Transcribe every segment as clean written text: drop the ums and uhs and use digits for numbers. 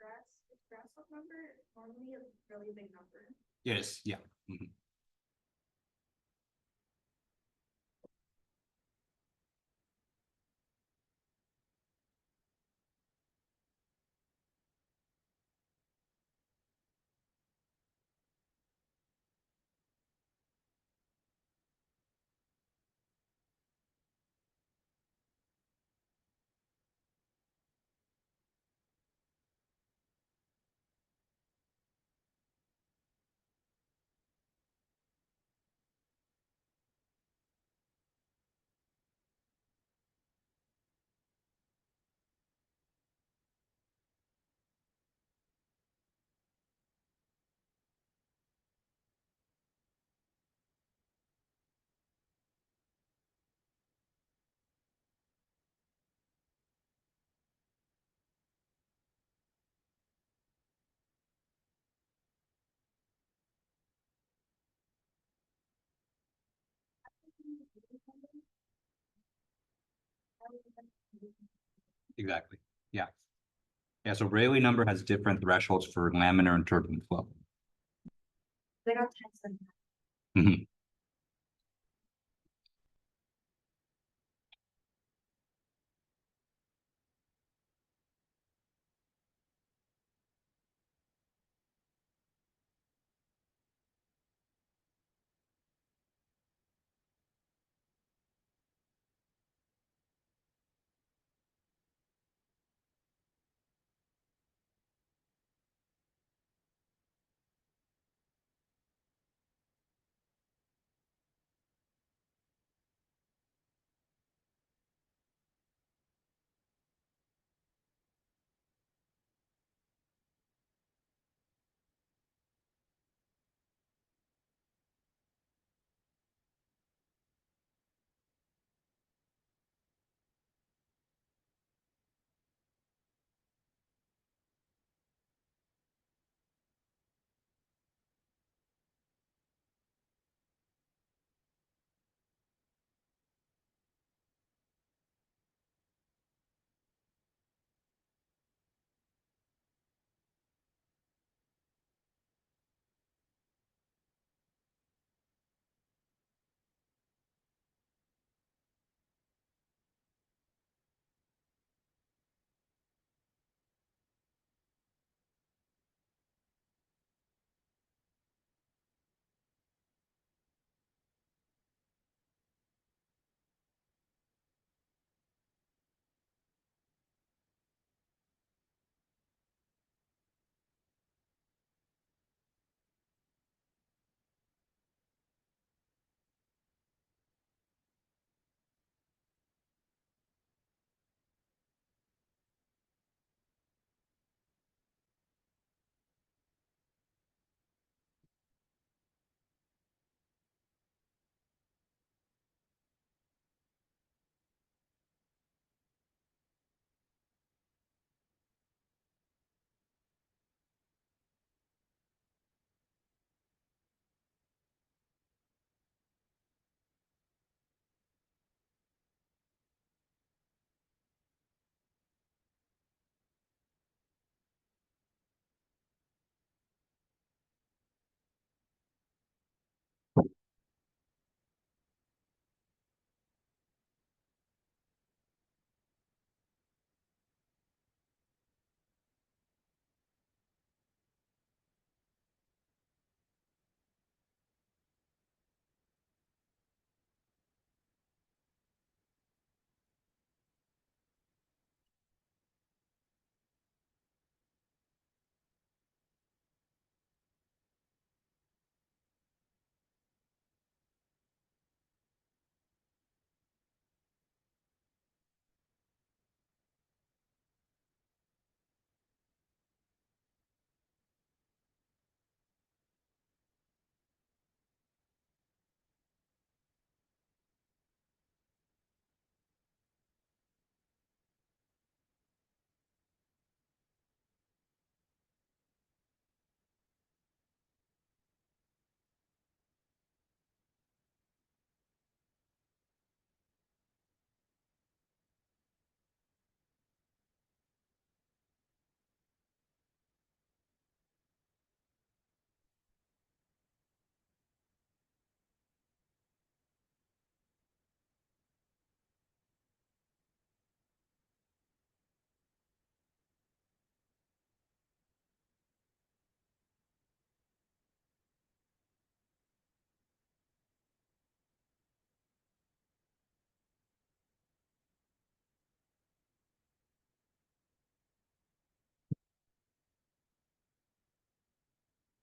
Grasshopper number is normally a really big number. Yes, yeah. Mhm. Exactly. Yeah. Yeah. So Rayleigh number has different thresholds for laminar and turbulent flow. They got text them. Mhm.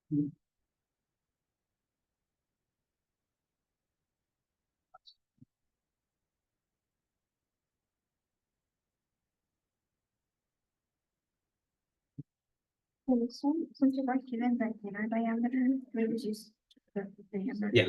So since you're like given the inner diameter, we would use the diameter. Yeah.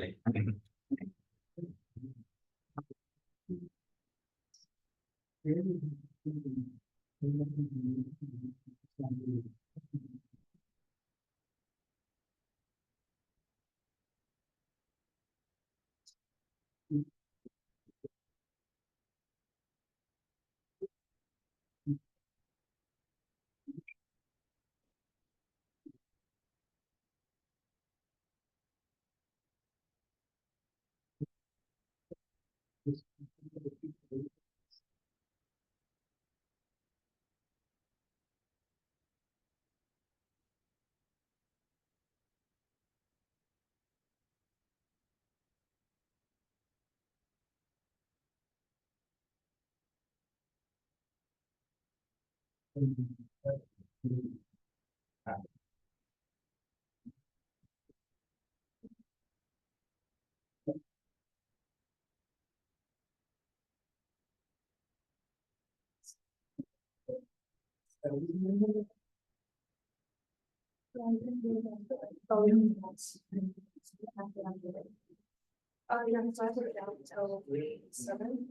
Yeah, so I put it down until 7.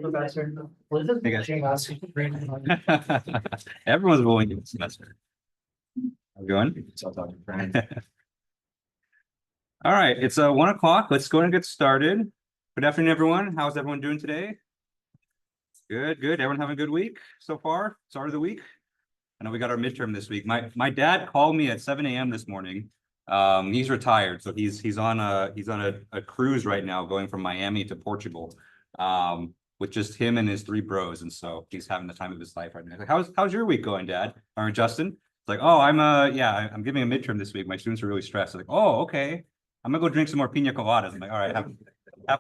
Professor, what is Hey, guys. it? Everyone's rolling in the semester. How's it going? All right, it's 1 o'clock. Let's go and get started. Good afternoon, everyone. How's everyone doing today? Good, good. Everyone having a good week so far? Start of the week? I know we got our midterm this week. My dad called me at 7 a.m. this morning. He's retired, so he's on a cruise right now going from Miami to Portugal. With just him and his 3 bros, and so he's having the time of his life right now. Like, how's your week going, Dad? Or Justin? It's like, oh, I'm giving a midterm this week. My students are really stressed. Like, oh, okay. I'm gonna go drink some more pina coladas. I'm like, all right,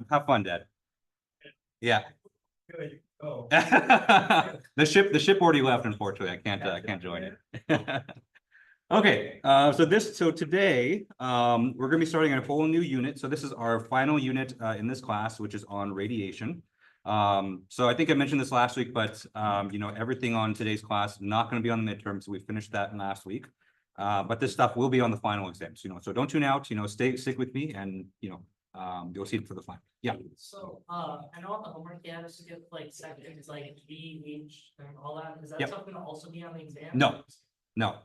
have fun, Dad. Yeah. The ship already left, unfortunately. I can't join it. Okay, so today, we're gonna be starting a whole new unit. So this is our final unit in this class, which is on radiation. So I think I mentioned this last week, but everything on today's class not gonna be on the midterm, so we finished that last week. But this stuff will be on the final exams, so don't tune out, stick with me, and you'll see it for the final. Yeah. So, I know on the homework, you had us to get like sections like V, H, and all that. Is that Yep. stuff gonna also be on the exam? No.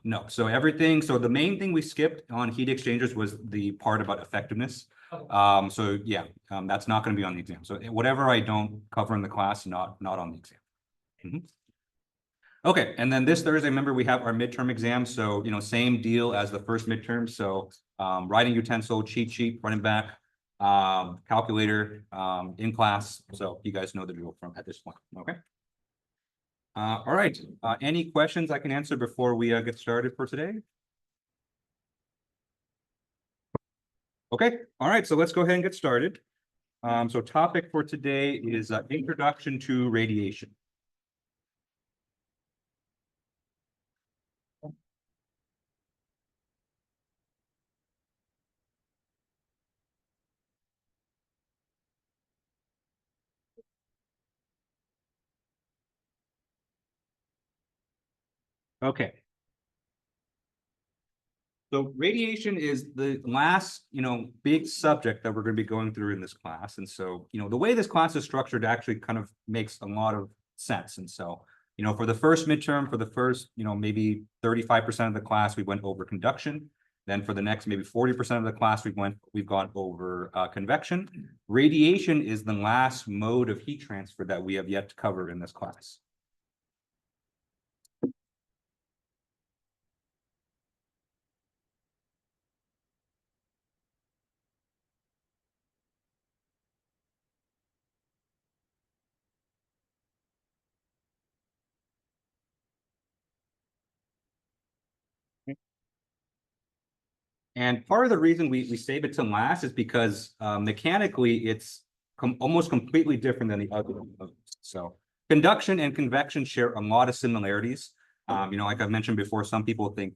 No. So the main thing we skipped on heat exchangers was the part about effectiveness. Okay. So yeah, that's not going to be on the exam. So whatever I don't cover in the class, not on the exam. Mhm. Okay, and then this Thursday, remember, we have our midterm exam. So, same deal as the first midterm. So writing utensil, cheat sheet, front and back, calculator, in class. So you guys know the drill from at this point. Okay. All right. Any questions I can answer before we get started for today? Okay. All right. So let's go ahead and get started. So topic for today is introduction to radiation. Okay. So radiation is the last, big subject that we're going to be going through in this class. And so, the way this class is structured actually kind of makes a lot of sense. And so, for the first midterm, for the first, maybe 35% of the class, we went over conduction. Then for the next maybe 40% of the class, we've gone over convection. Radiation is the last mode of heat transfer that we have yet to cover in this class. And part of the reason we save it to last is because mechanically it's almost completely different than the other. So conduction and convection share a lot of similarities. Like I've mentioned before, some people think,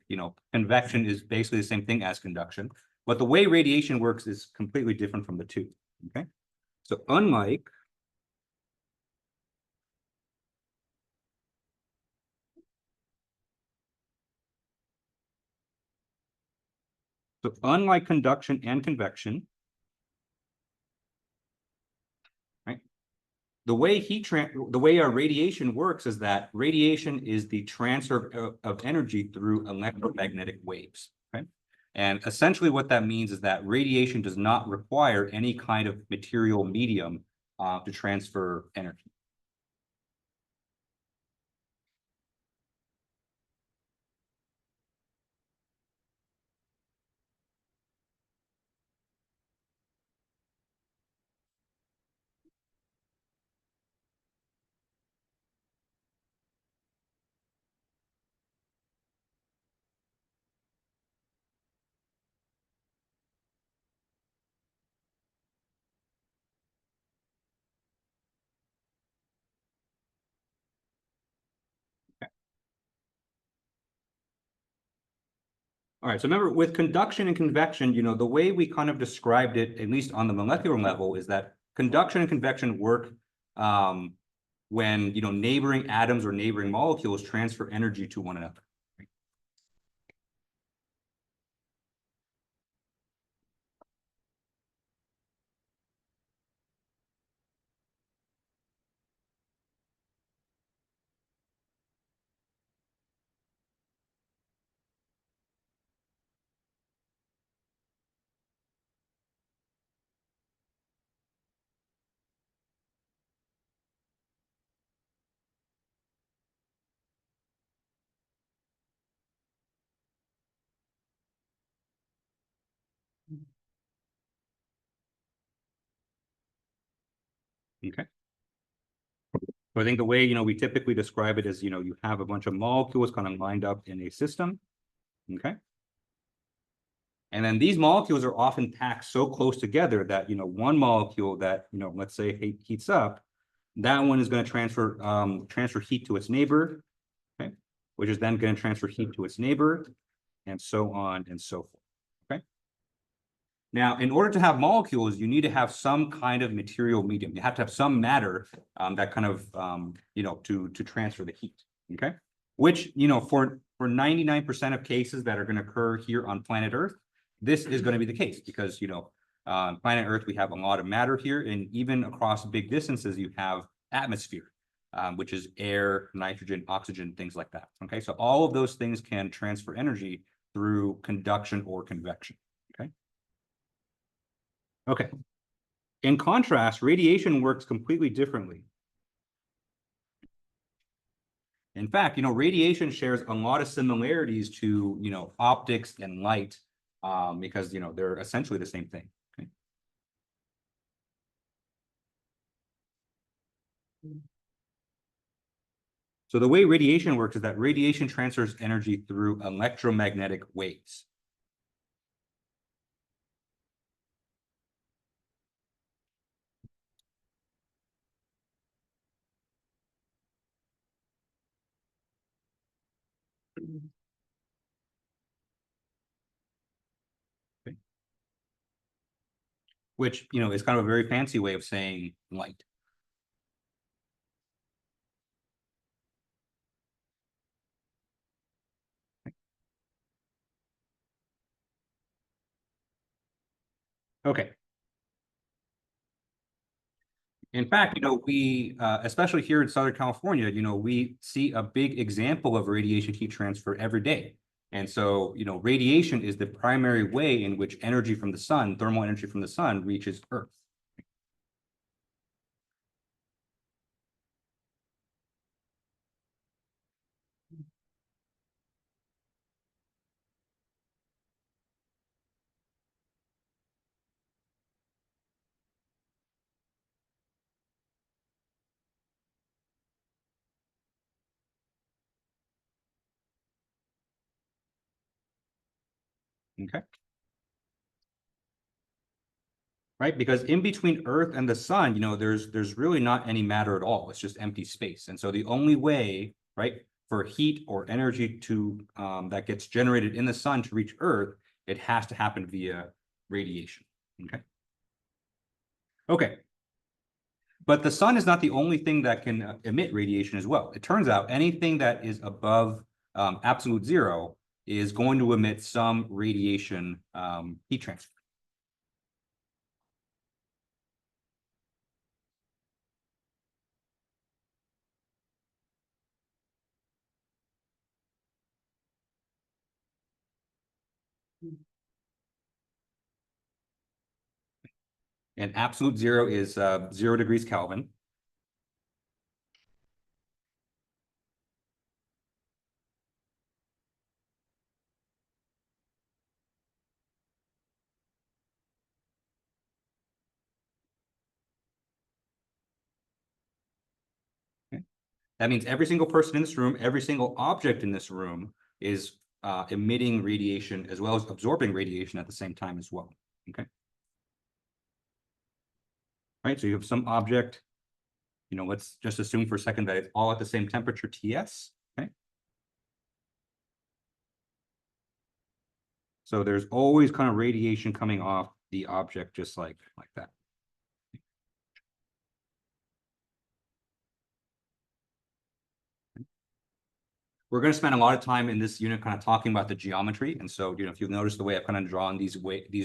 convection is basically the same thing as conduction, but the way radiation works is completely different from the two, okay? So unlike conduction and convection, right? The way our radiation works is that radiation is the transfer of energy through electromagnetic waves, okay? And essentially what that means is that radiation does not require any kind of material medium to transfer energy. All right, so remember with conduction and convection, the way we kind of described it, at least on the molecular level, is that conduction and convection work when, neighboring atoms or neighboring molecules transfer energy to one another. Okay. So I think the way, we typically describe it is, you have a bunch of molecules kind of lined up in a system, okay? And then these molecules are often packed so close together that, one molecule that, let's say heats up, that one is going to transfer heat to its neighbor, okay? Which is then going to transfer heat to its neighbor, and so on and so forth, okay? Now, in order to have molecules, you need to have some kind of material medium. You have to have some matter that kind of, to transfer the heat, okay? Which, for 99% of cases that are going to occur here on planet Earth, this is going to be the case because, planet Earth, we have a lot of matter here, and even across big distances, you have atmosphere, which is air, nitrogen, oxygen, things like that, okay? So all of those things can transfer energy through conduction or convection, okay? Okay. In contrast, radiation works completely differently. In fact, radiation shares a lot of similarities to, optics and light, because, they're essentially the same thing. Okay. So the way radiation works is that radiation transfers energy through electromagnetic waves. Okay. Which, is kind of a very fancy way of saying light. Okay. In fact, we, especially here in Southern California, we see a big example of radiation heat transfer every day. And so, radiation is the primary way in which energy from the sun, thermal energy from the sun, reaches Earth. Okay. right? Because in between Earth and the sun, there's really not any matter at all. It's just empty space. And so the only way, right, for heat or energy to that gets generated in the sun to reach Earth, it has to happen via radiation. Okay. Okay. But the sun is not the only thing that can emit radiation as well. It turns out anything that is above absolute zero is going to emit some radiation heat transfer. And absolute zero is 0 degrees Kelvin. Okay. That means every single person in this room, every single object in this room is emitting radiation as well as absorbing radiation at the same time as well. Okay. Right. So you have some object, let's just assume for a second that it's all at the same temperature TS. Okay. So there's always kind of radiation coming off the object just like that. We're going to spend a lot of time in this unit kind of talking about the geometry. And so, if you've noticed the way I've kind of drawn these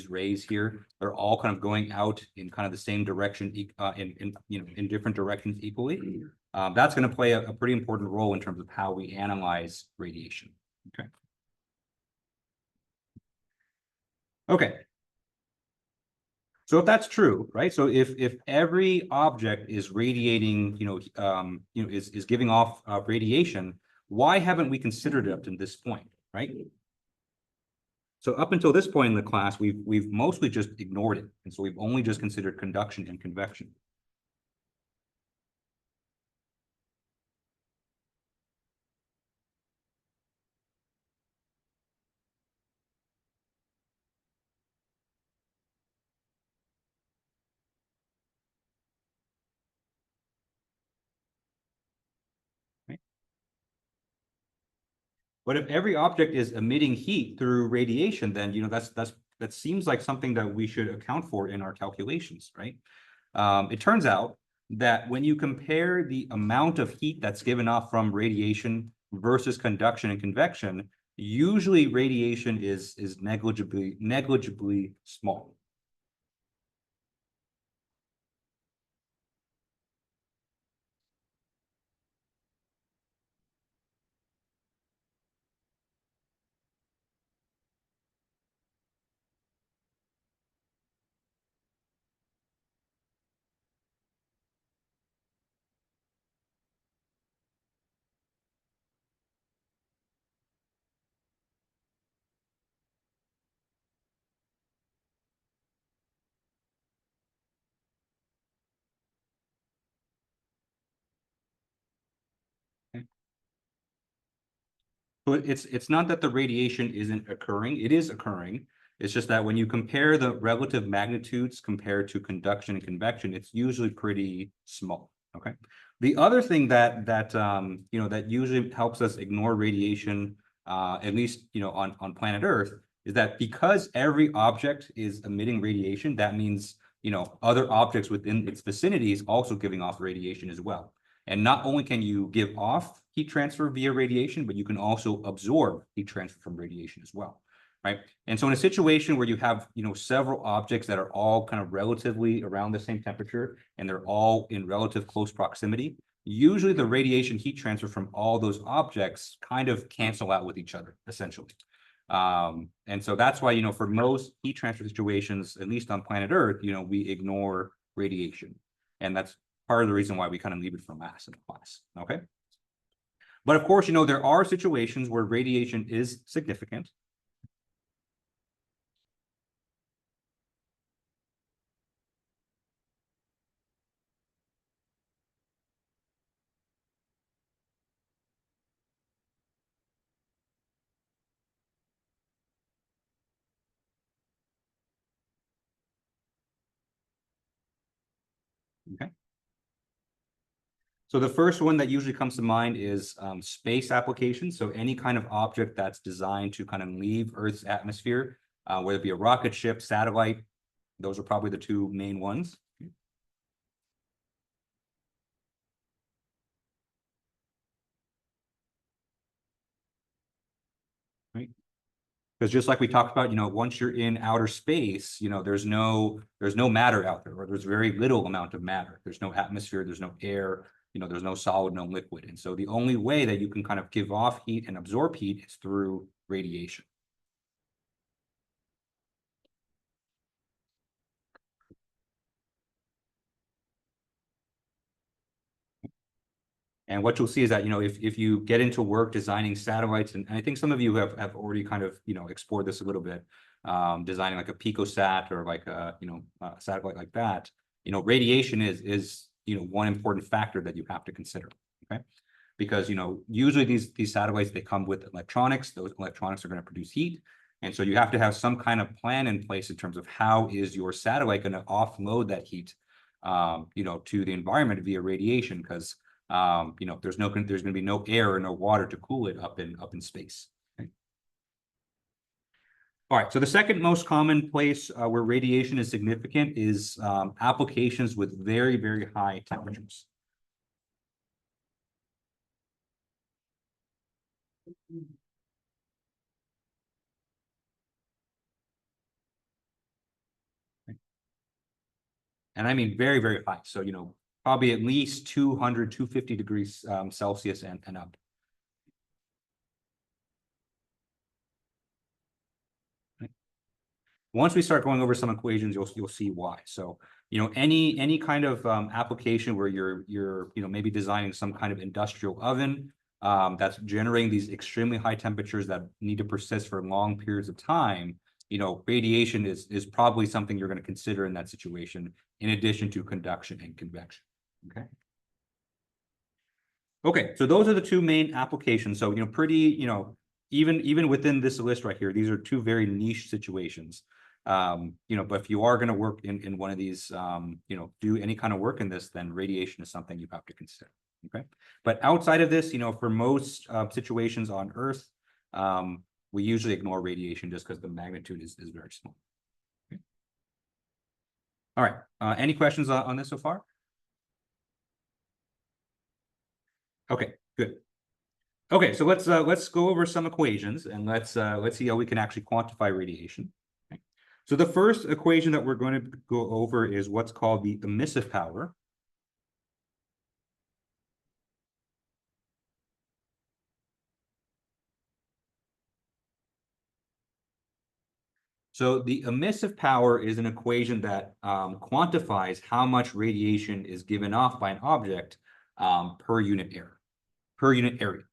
rays here, they're all kind of going out in kind of the same direction, in different directions equally. That's going to play a pretty important role in terms of how we analyze radiation. Okay. Okay. So if that's true, right? So if every object is radiating, is giving off radiation, why haven't we considered it up to this point, right? So up until this point in the class, we've mostly just ignored it, and so we've only just considered conduction and convection. Right? But if every object is emitting heat through radiation, then that seems like something that we should account for in our calculations, right? It turns out that when you compare the amount of heat that's given off from radiation versus conduction and convection, usually radiation is negligibly small. So it's not that the radiation isn't occurring, it is occurring. It's just that when you compare the relative magnitudes compared to conduction and convection, it's usually pretty small. Okay. The other thing that usually helps us ignore radiation, at least on planet Earth, is that because every object is emitting radiation, that means other objects within its vicinity is also giving off radiation as well. And not only can you give off heat transfer via radiation, but you can also absorb heat transfer from radiation as well, right? And so in a situation where you have, several objects that are all kind of relatively around the same temperature and they're all in relative close proximity, usually the radiation heat transfer from all those objects kind of cancel out with each other, essentially. And so that's why, for most heat transfer situations, at least on planet Earth, we ignore radiation. And that's part of the reason why we kind of leave it for last in the class, okay? But of course, there are situations where radiation is significant. Okay. So the first one that usually comes to mind is space applications. So any kind of object that's designed to kind of leave Earth's atmosphere, whether it be a rocket ship, satellite, those are probably the two main ones. Right. Because just like we talked about, once you're in outer space, there's no matter out there, or there's very little amount of matter. There's no atmosphere, there's no air, there's no solid, no liquid. And so the only way that you can kind of give off heat and absorb heat is through radiation. And what you'll see is that, if you get into work designing satellites, and I think some of you have already kind of, explored this a little bit, designing like a picosat or like a satellite like that, radiation is one important factor that you have to consider. Okay. Because, usually these satellites, they come with electronics. Those electronics are going to produce heat. And so you have to have some kind of plan in place in terms of how is your satellite going to offload that heat, to the environment via radiation, because there's going to be no air or no water to cool it up in space. Okay. All right. So the second most common place where radiation is significant is applications with very, very high temperatures. And I mean very, very high. So, probably at least 200, 250 degrees Celsius and up. Once we start going over some equations, you'll see why. So, any kind of application where you're maybe designing some kind of industrial oven that's generating these extremely high temperatures that need to persist for long periods of time, radiation is probably something you're going to consider in that situation, in addition to conduction and convection. Okay. Okay, so those are the two main applications. So, pretty, even within this list right here, these are two very niche situations. But if you are going to work in one of these, do any kind of work in this, then radiation is something you have to consider. Okay. But outside of this, for most situations on Earth, we usually ignore radiation just because the magnitude is very small. Okay. All right. Any questions on this so far? Okay, good. Okay, so let's go over some equations, and let's see how we can actually quantify radiation. Okay. So the first equation that we're going to go over is what's called the emissive power. So the emissive power is an equation that quantifies how much radiation is given off by an object per unit area.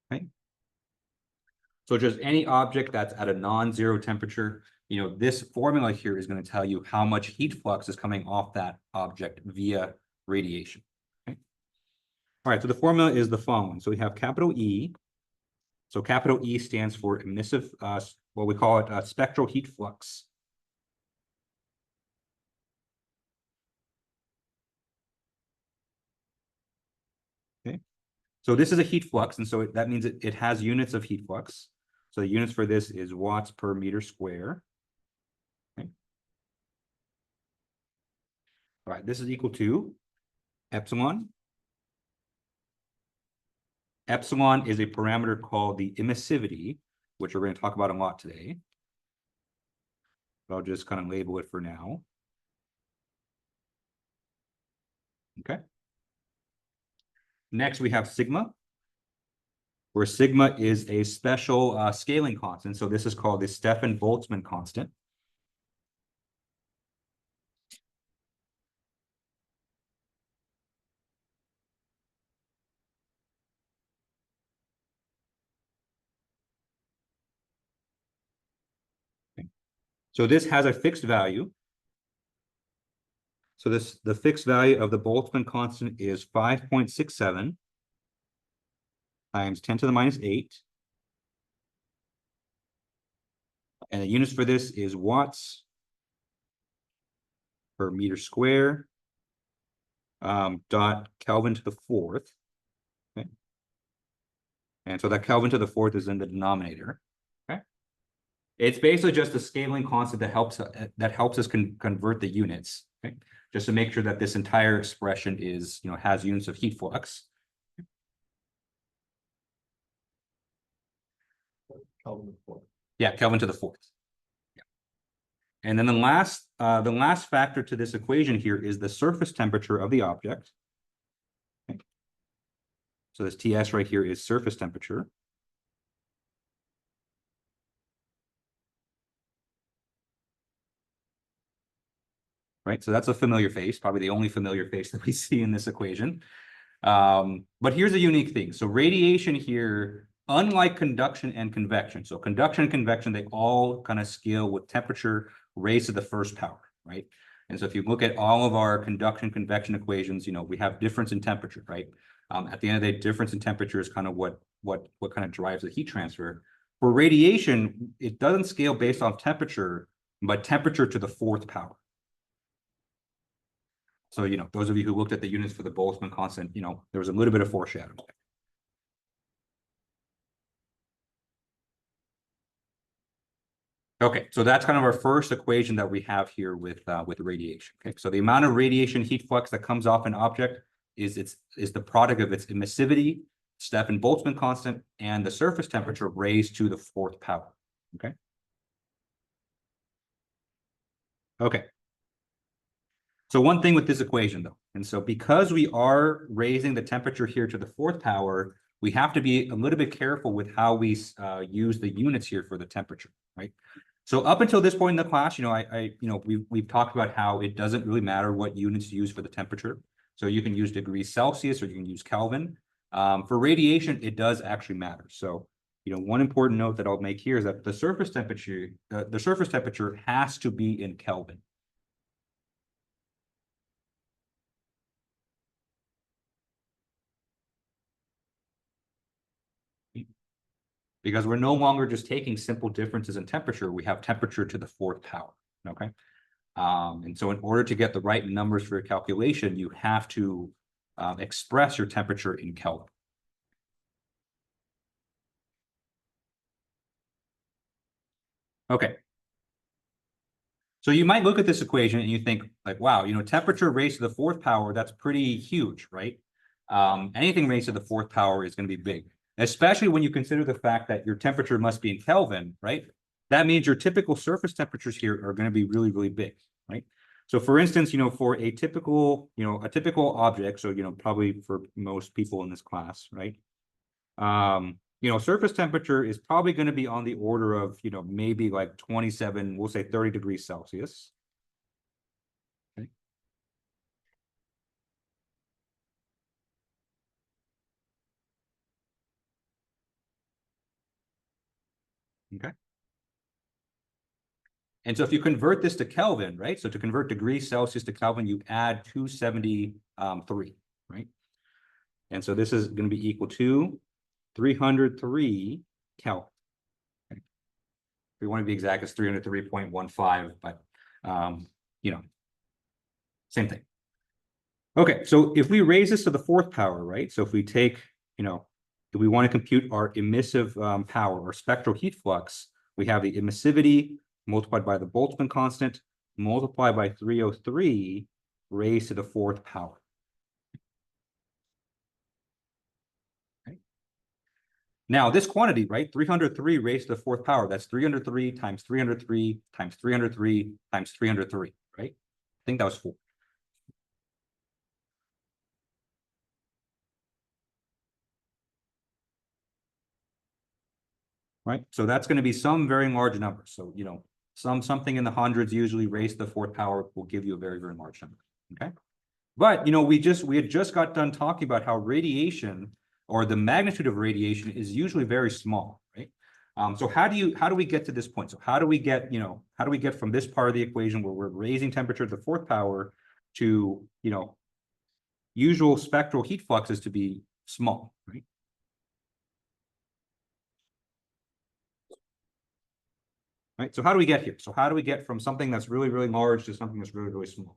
Okay. So just any object that's at a non-zero temperature, this formula here is going to tell you how much heat flux is coming off that object via radiation. Okay. All right, so the formula is the following. So we have capital E. So capital E stands for emissive, what we call it, spectral heat flux. Okay. So this is a heat flux, and so that means it has units of heat flux. So the units for this is watts per meter square. Okay. All right, this is equal to epsilon. Epsilon is a parameter called the emissivity, which we're going to talk about a lot today. But I'll just kind of label it for now. Okay. Next, we have sigma, where sigma is a special scaling constant. So this is called the Stefan-Boltzmann constant. So this has a fixed value. So the fixed value of the Boltzmann constant is 5.67 times 10 to the minus 8. And the units for this is watts per meter square, dot Kelvin to the fourth. Okay. And so that Kelvin to the fourth is in the denominator. Okay. It's basically just a scaling constant that helps us convert the units. Okay. Just to make sure that this entire expression is, has units of heat flux. Kelvin to the fourth. Yeah, Kelvin to the fourth. Yeah. And then the last factor to this equation here is the surface temperature of the object. Okay. So this TS right here is surface temperature. Right, so that's a familiar face, probably the only familiar face that we see in this equation. But here's a unique thing. So radiation here, unlike conduction and convection, so conduction and convection, they all kind of scale with temperature raised to the first power, right? And so if you look at all of our conduction convection equations, we have difference in temperature, right? At the end of the day, difference in temperature is kind of what kind of drives the heat transfer. For radiation, it doesn't scale based on temperature, but temperature to the fourth power. So, those of you who looked at the units for the Boltzmann constant, there was a little bit of foreshadowing. Okay, so that's kind of our first equation that we have here with radiation. Okay, so the amount of radiation heat flux that comes off an object is the product of its emissivity, Stefan-Boltzmann constant, and the surface temperature raised to the fourth power. Okay. Okay. So one thing with this equation, though, and so because we are raising the temperature here to the fourth power, we have to be a little bit careful with how we use the units here for the temperature, right? So up until this point in the class, we've talked about how it doesn't really matter what units you use for the temperature. So you can use degrees Celsius or you can use Kelvin. For radiation, it does actually matter. So, one important note that I'll make here is that the surface temperature has to be in Kelvin. Because we're no longer just taking simple differences in temperature, we have temperature to the fourth power, okay? And so in order to get the right numbers for your calculation, you have to express your temperature in Kelvin. Okay. So you might look at this equation and you think like, wow, temperature raised to the fourth power, that's pretty huge, right? Anything raised to the fourth power is going to be big. Especially when you consider the fact that your temperature must be in Kelvin, right? That means your typical surface temperatures here are going to be really, really big, right? So for instance, for a typical object, so, probably for most people in this class, right? Surface temperature is probably going to be on the order of, maybe like 27, we'll say 30 degrees Celsius. Okay. Okay. And so if you convert this to Kelvin, right? So to convert degrees Celsius to Kelvin, you add 273, right? And so this is going to be equal to 303 Kelvin. Okay. If we want to be exact, it's 303.15, but same thing. Okay, so if we raise this to the fourth power, right? So if we take, if we want to compute our emissive power or spectral heat flux, we have the emissivity multiplied by the Boltzmann constant, multiplied by 303 raised to the fourth power. Okay. Now this quantity, right, 303 raised to the fourth power, that's 303 times 303 times 303 times 303, right? I think that was 4. Right, so that's going to be some very large number. So, something in the hundreds usually raised to the fourth power will give you a very, very large number. Okay, but we had just got done talking about how radiation or the magnitude of radiation is usually very small, right? So how do we get to this point? So how do we get, how do we get from this part of the equation where we're raising temperature to the fourth power to, usual spectral heat fluxes to be small, right? Right. So how do we get here? So how do we get from something that's really, really large to something that's really, really small?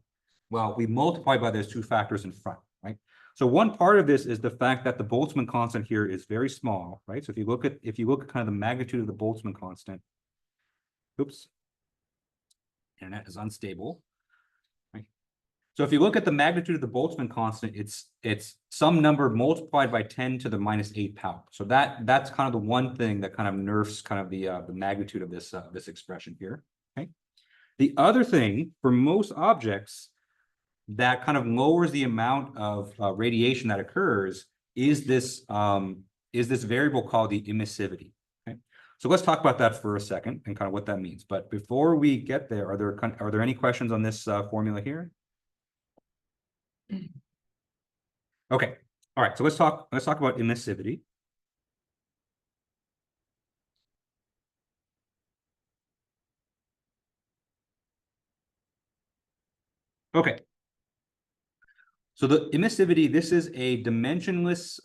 Well, we multiply by those two factors in front, right? So one part of this is the fact that the Boltzmann constant here is very small, right? So if you look at kind of the magnitude of the Boltzmann constant, oops, internet is unstable, right? So if you look at the magnitude of the Boltzmann constant, it's some number multiplied by 10 to the -8 power. So that's kind of the one thing that kind of nerfs kind of the magnitude of this this expression here. Okay. The other thing for most objects that kind of lowers the amount of radiation that occurs is this variable called the emissivity. Okay. So let's talk about that for a second and kind of what that means. But before we get there, are there any questions on this formula here? Okay. All right. So let's talk about emissivity. Okay. So the emissivity, this is a dimensionless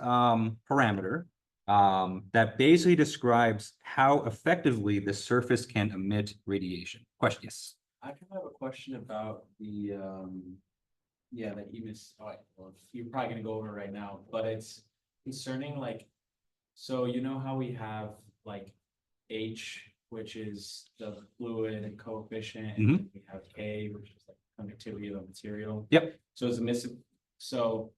parameter that basically describes how effectively the surface can emit radiation. Question, yes. I kind of have a question about the that well, you're probably gonna go over it right now, but it's concerning so you know how we have like H, which is the fluid coefficient, and then we have K, which is like conductivity of the material. Yep. So it's so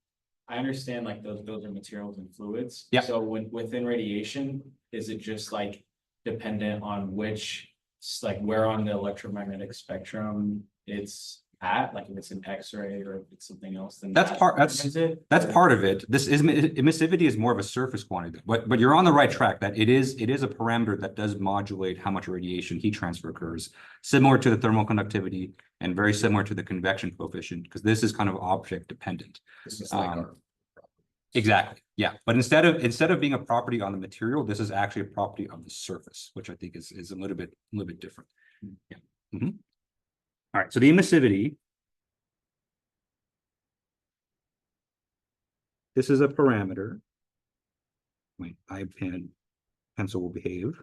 I understand like those are materials and fluids. Yep. So within radiation, is it just like dependent on which where on the electromagnetic spectrum it's at, like if it's an X-ray or if it's something else, then That's part of it. This is emissivity is more of a surface quantity, but you're on the right track that it is a parameter that does modulate how much radiation heat transfer occurs, similar to the thermal conductivity and very similar to the convection coefficient, because this is kind of object dependent. This is like our Exactly. Yeah. But instead of being a property on the material, this is actually a property of the surface, which I think is a little bit different. Yeah. All right. So the emissivity. This is a parameter. My iPad pencil will behave.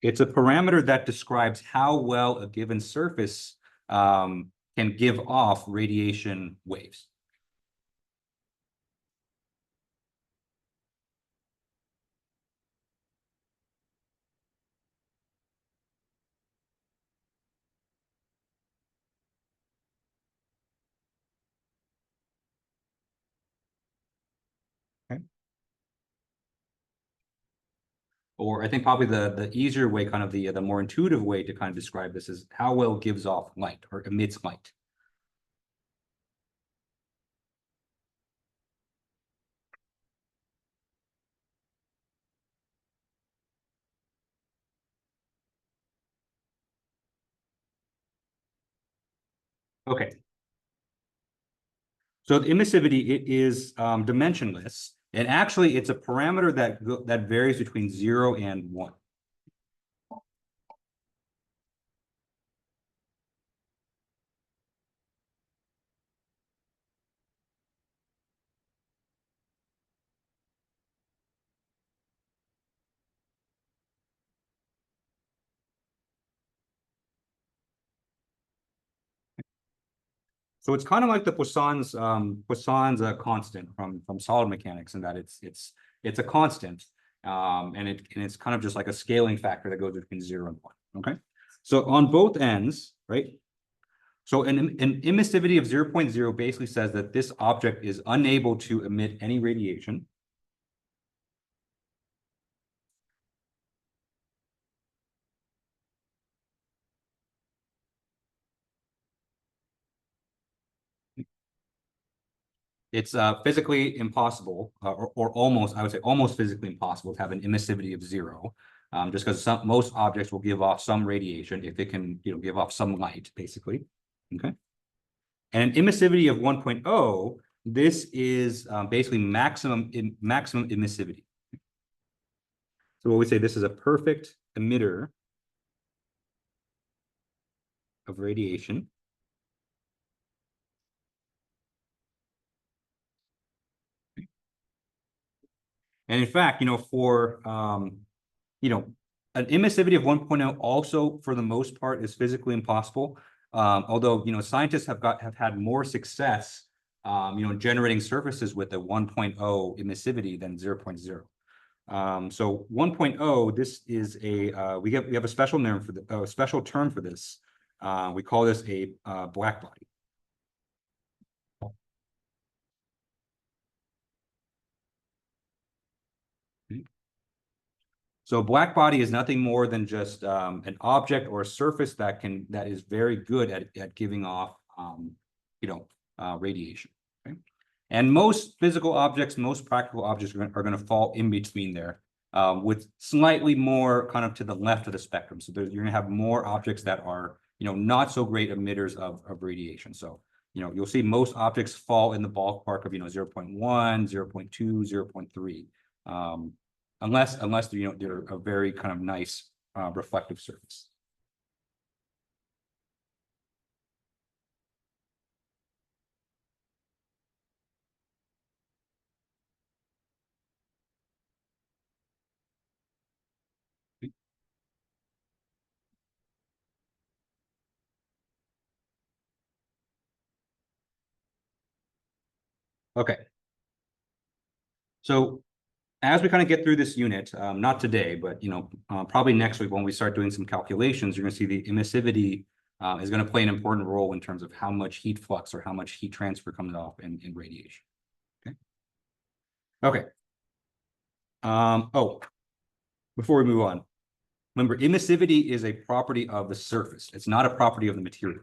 It's a parameter that describes how well a given surface can give off radiation waves. Okay. Or I think probably the easier way, kind of the more intuitive way to kind of describe this is how well it gives off light or emits light. Okay. So the emissivity, it is dimensionless, and actually it's a parameter that varies between 0 and 1. So it's kind of like the Poisson's constant from solid mechanics, in that it's a constant, and it's kind of just like a scaling factor that goes between 0 and 1. Okay, so on both ends, right? So an emissivity of 0.0 basically says that this object is unable to emit any radiation. It's physically impossible, or almost, I would say almost physically impossible to have an emissivity of 0, just because most objects will give off some radiation if it can, give off some light, basically. Okay. And an emissivity of 1.0, this is basically maximum emissivity. So what we say, this is a perfect emitter of radiation. And in fact, for an emissivity of 1.0 also, for the most part, is physically impossible. Although, scientists have had more success, generating surfaces with a 1.0 emissivity than 0.0. So 1.0, this is we have a special term for this. We call this a black body. So a black body is nothing more than just an object or a surface that is very good at giving off radiation. Okay? And most physical objects, most practical objects are going to fall in between there, with slightly more kind of to the left of the spectrum. So you're going to have more objects that are not so great emitters of radiation. So you'll see most objects fall in the ballpark of 0.1, 0.2, 0.3. Unless they're a very kind of nice reflective surface. Okay. So as we kind of get through this unit, not today, but probably next week when we start doing some calculations, you're going to see the emissivity is going to play an important role in terms of how much heat flux or how much heat transfer comes off in radiation. Okay. Okay. Before we move on, remember, emissivity is a property of the surface. It's not a property of the material.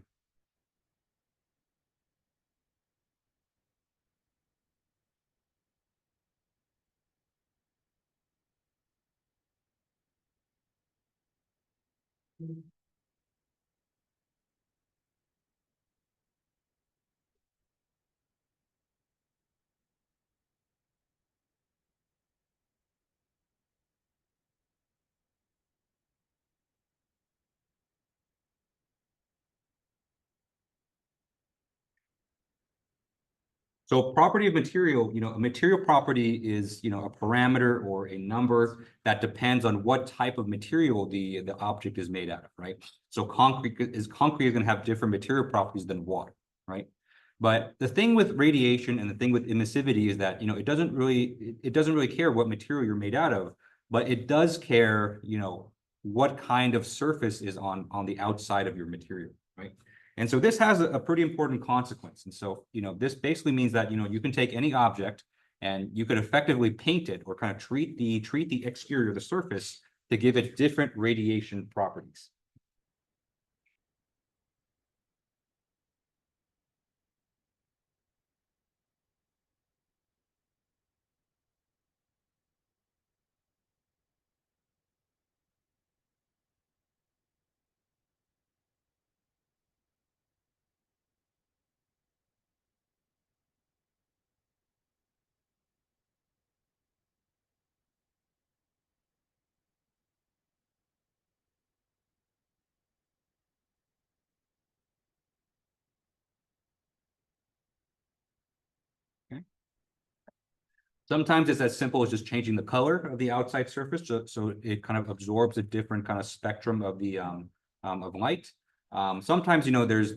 So property of material, a material property is, a parameter or a number that depends on what type of material the object is made out of, right? So concrete is going to have different material properties than water, right? But the thing with radiation and the thing with emissivity is that, it doesn't really care what material you're made out of, but it does care, what kind of surface is on the outside of your material, right? And so this has a pretty important consequence. And so, this basically means that, you can take any object and you could effectively paint it or kind of treat the exterior of the surface to give it different radiation properties. Sometimes it's as simple as just changing the color of the outside surface, so it kind of absorbs a different kind of spectrum of the of light. Sometimes there's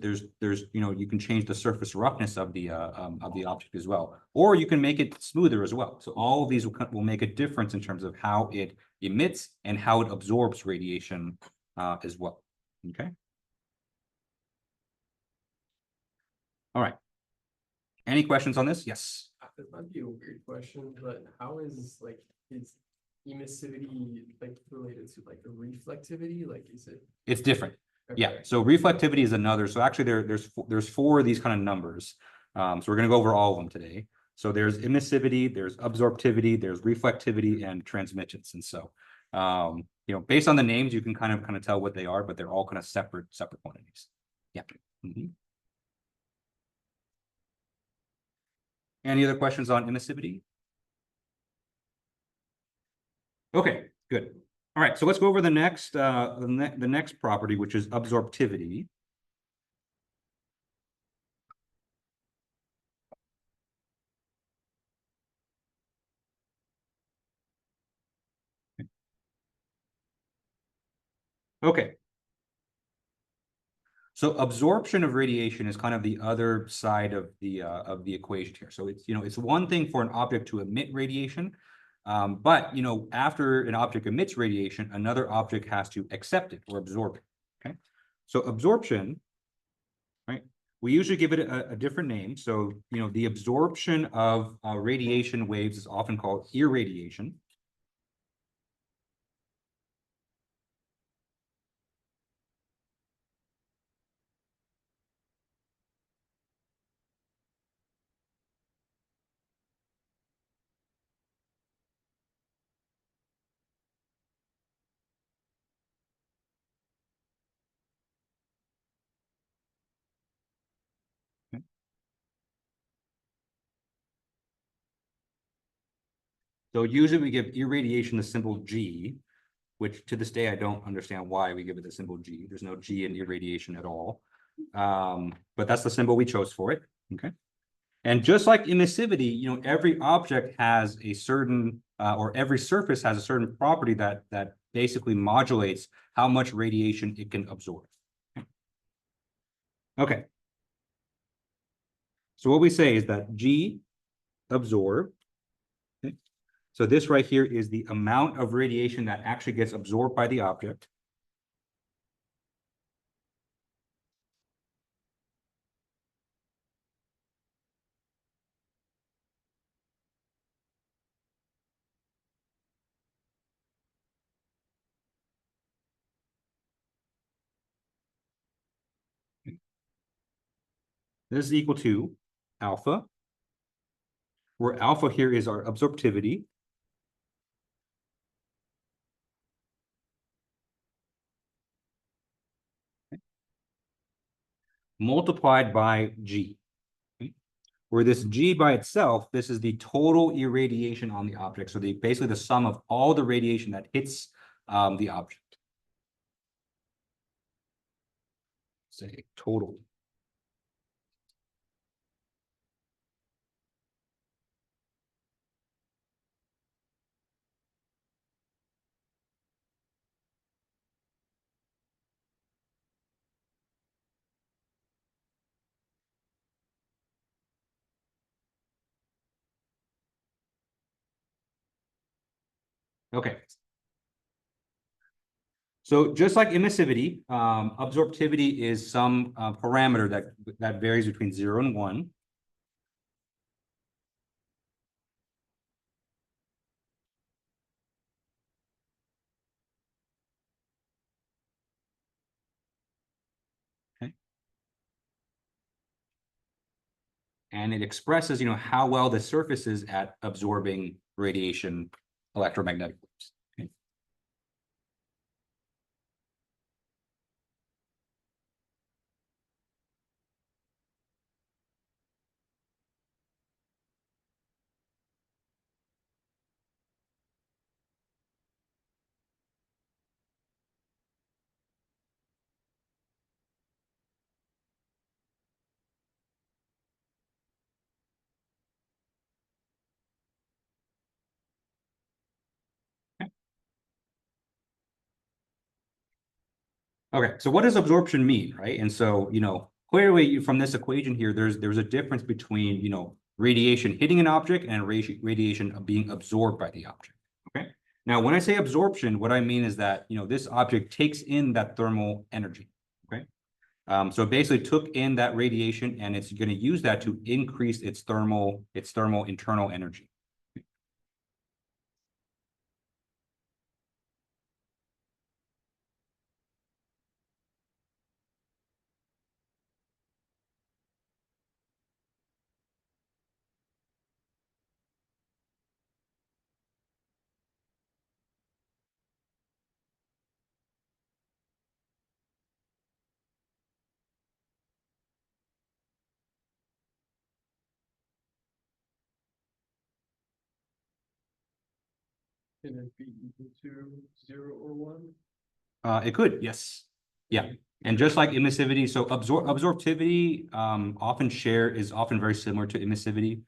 you can change the surface roughness of the object as well, or you can make it smoother as well. So all of these will make a difference in terms of how it emits and how it absorbs radiation as well. Okay. All right. Any questions on this? Yes. This might be a weird question, but how is emissivity related to the reflectivity? Is it? It's different. Okay. Yeah. So reflectivity is another. So actually there's four of these kind of numbers. So we're going to go over all of them today. So there's emissivity, there's absorptivity, there's reflectivity, and transmittance. And so, based on the names, you can kind of tell what they are, but they're all kind of separate quantities. Yeah. Any other questions on emissivity? Okay, good. All right, so let's go over the next the next property, which is absorptivity. Okay. So absorption of radiation is kind of the other side of the equation here. So it's, it's one thing for an object to emit radiation, but after an object emits radiation, another object has to accept it or absorb it. Okay, so absorption, right? We usually give it a different name. So the absorption of radiation waves is often called irradiation. So usually we give irradiation the symbol G, which to this day I don't understand why we give it the symbol G. There's no G in irradiation at all. But that's the symbol we chose for it. Okay. And just like emissivity, every object has a certain or every surface has a certain property that basically modulates how much radiation it can absorb. Okay. So what we say is that G absorb. Okay. So this right here is the amount of radiation that actually gets absorbed by the object. This is equal to alpha, where alpha here is our absorptivity. Multiplied by G. Okay. Where this G by itself, this is the total irradiation on the object. So basically the sum of all the radiation that hits the object. Say total. Okay. So just like emissivity, absorptivity is some parameter that varies between 0 and 1. Okay. And it expresses, how well the surface is at absorbing radiation, electromagnetic waves. Okay. Okay, so what does absorption mean, right? And so, clearly from this equation here, there's a difference between, radiation hitting an object and radiation being absorbed by the object. Okay. Now, when I say absorption, what I mean is that, this object takes in that thermal energy. Okay. So it basically took in that radiation and it's going to use that to increase its thermal internal energy. Can it be equal to 0 or 1? It could, yes. Yeah, and just like emissivity, so absorptivity is often very similar to emissivity.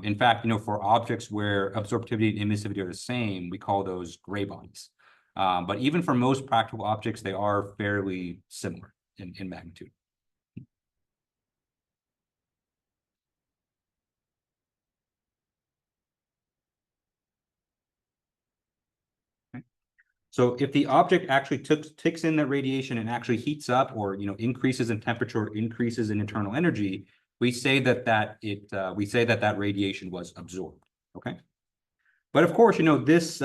In fact, for objects where absorptivity and emissivity are the same, we call those gray bodies. But even for most practical objects, they are fairly similar in magnitude. So if the object actually takes in that radiation and actually heats up, or increases in temperature, or increases in internal energy, we say that radiation was absorbed. Okay. But of course, this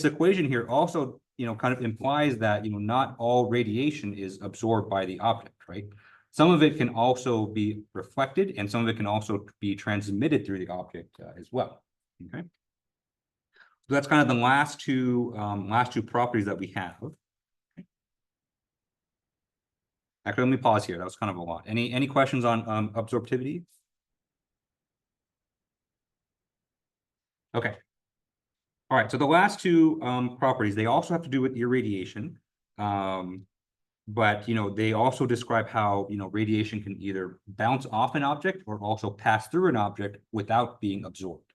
equation here also kind of implies that not all radiation is absorbed by the object, right? Some of it can also be reflected, and some of it can also be transmitted through the object as well. Okay. So that's kind of the last two properties that we have. Actually, let me pause here. That was kind of a lot. Any questions on absorptivity? Okay. All right. So the last two properties, they also have to do with irradiation. But they also describe how radiation can either bounce off an object or also pass through an object without being absorbed.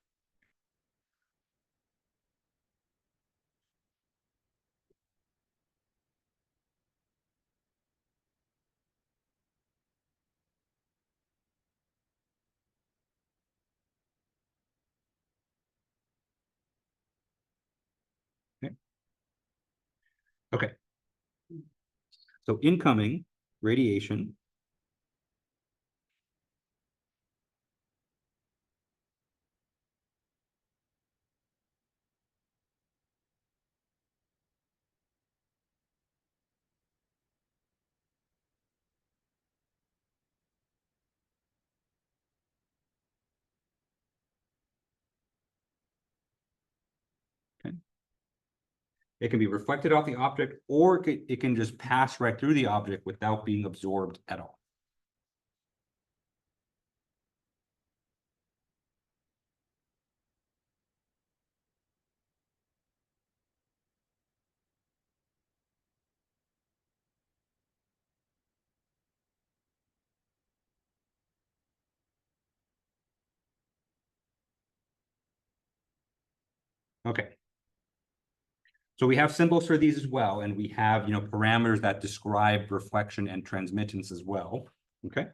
Okay. Okay. So incoming radiation it can be reflected off the object, or it can just pass right through the object without being absorbed at all. Okay. So we have symbols for these as well, and we have parameters that describe reflection and transmittance as well. Okay.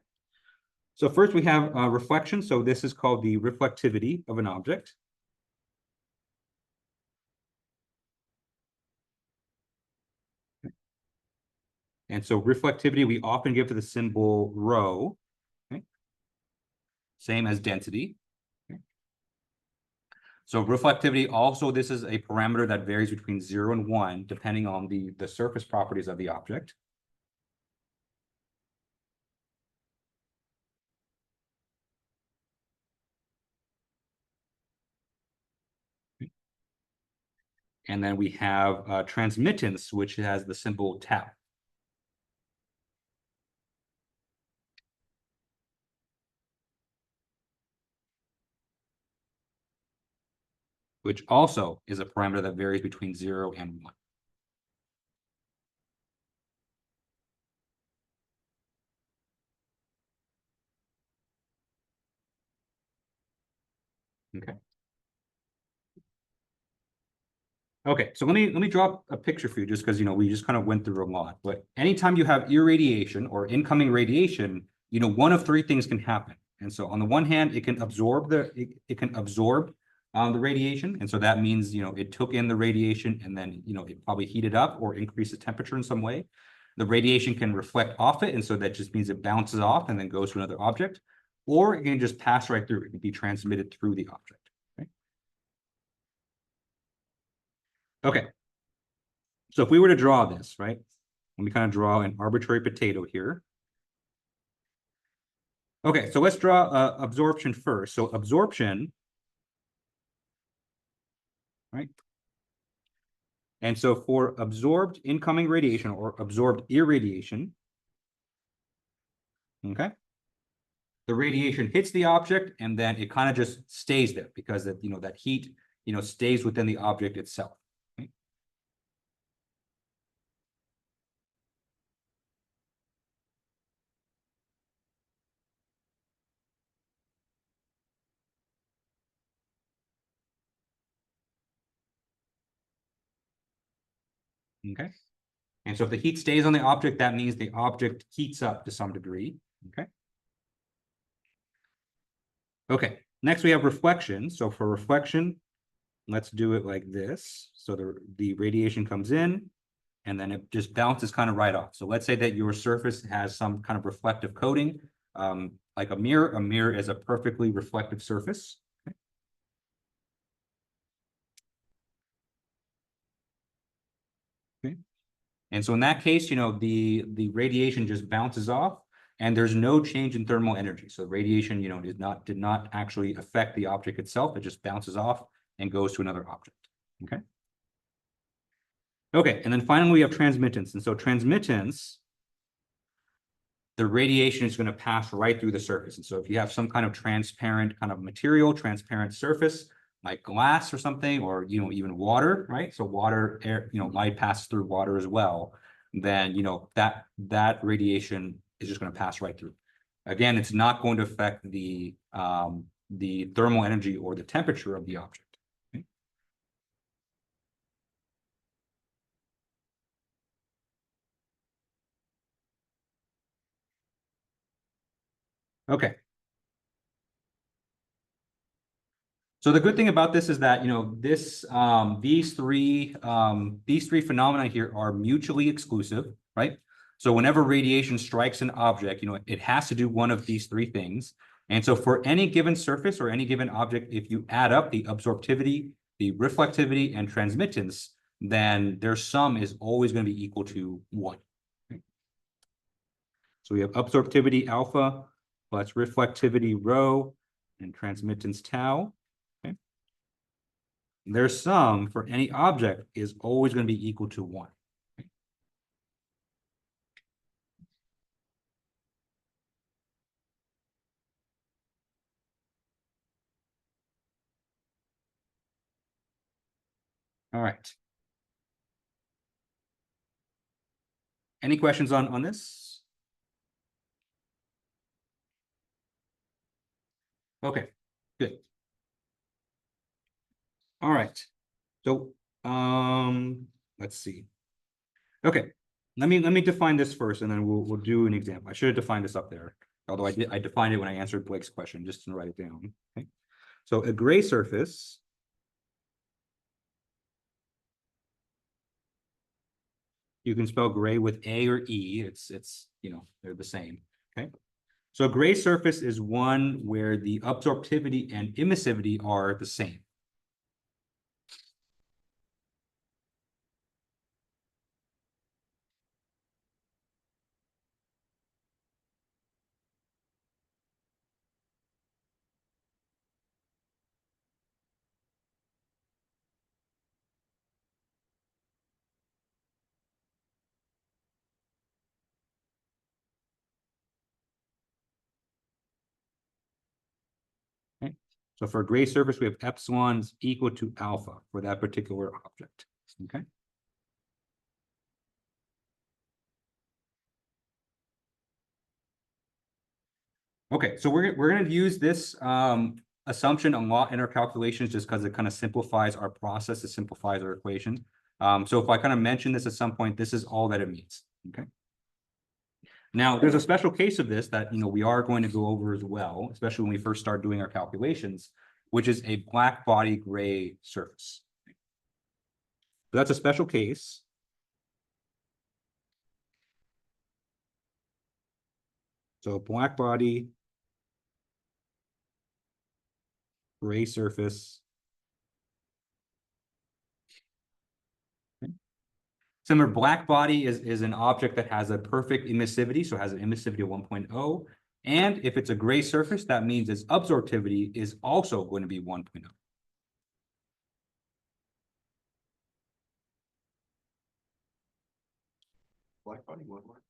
So first we have reflection. So this is called the reflectivity of an object. And so reflectivity we often give to the symbol rho. Okay. Same as density. Okay. So reflectivity also, this is a parameter that varies between 0 and 1, depending on the surface properties of the object. And then we have transmittance, which has the symbol tau. Which also is a parameter that varies between 0 and 1. Okay. Okay, so let me draw a picture for you, just because we just kind of went through a lot. But anytime you have irradiation or incoming radiation, one of three things can happen. And so on the one hand, it can absorb the radiation, and so that means it took in the radiation, and then it probably heated up or increased the temperature in some way. The radiation can reflect off it, and so that just means it bounces off and then goes to another object, or it can just pass right through. It can be transmitted through the object. Okay. So if we were to draw this, right? Let me kind of draw an arbitrary potato here. Okay, so let's draw absorption first. So absorption, right? And so for absorbed incoming radiation or absorbed irradiation, okay, the radiation hits the object and then it kind of just stays there because that that heat stays within the object itself. Okay. And so if the heat stays on the object, that means the object heats up to some degree. Okay. Okay, next we have reflection. So for reflection, let's do it like this. So the radiation comes in and then it just bounces kind of right off. So let's say that your surface has some kind of reflective coating, like a mirror. A mirror is a perfectly reflective surface. Okay. And so in that case, the radiation just bounces off and there's no change in thermal energy. So radiation, did not actually affect the object itself. It just bounces off and goes to another object. Okay. Okay, and then finally we have transmittance. And so transmittance, the radiation is going to pass right through the surface. And so if you have some kind of transparent kind of material, transparent surface, like glass or something, or even water, right? So water, air, light passes through water as well. Then that radiation is just going to pass right through. Again, it's not going to affect the thermal energy or the temperature of the object. Okay? Okay. So the good thing about this is that, these three phenomena here are mutually exclusive, right? So whenever radiation strikes an object, it has to do one of these three things. And so for any given surface or any given object, if you add up the absorptivity, the reflectivity, and transmittance, then their sum is always going to be equal to 1. So we have absorptivity alpha plus reflectivity rho and transmittance tau. Their sum for any object is always going to be equal to 1. All right. Any questions on this? Okay, good. All right. So, let's see. Okay, let me define this first, and then we'll do an example. I should have defined this up there, although I defined it when I answered Blake's question, just to write it down. Okay, so a gray surface you can spell gray with A or E. It's they're the same. Okay, so a gray surface is one where the absorptivity and emissivity are the same. Okay. So for a gray surface, we have epsilons equal to alpha for that particular object. Okay. Okay, so we're going to use this assumption a lot in our calculations just because it kind of simplifies our process, it simplifies our equation. So if I kind of mention this at some point, this is all that it means. Okay. Now, there's a special case of this that we are going to go over as well, especially when we first start doing our calculations, which is a black body gray surface. So that's a special case. So black body gray surface. Similar, black body is an object that has a perfect emissivity, so it has an emissivity of 1.0. And if it's a gray surface, that means its absorptivity is also going to be 1.0. Black body, one more.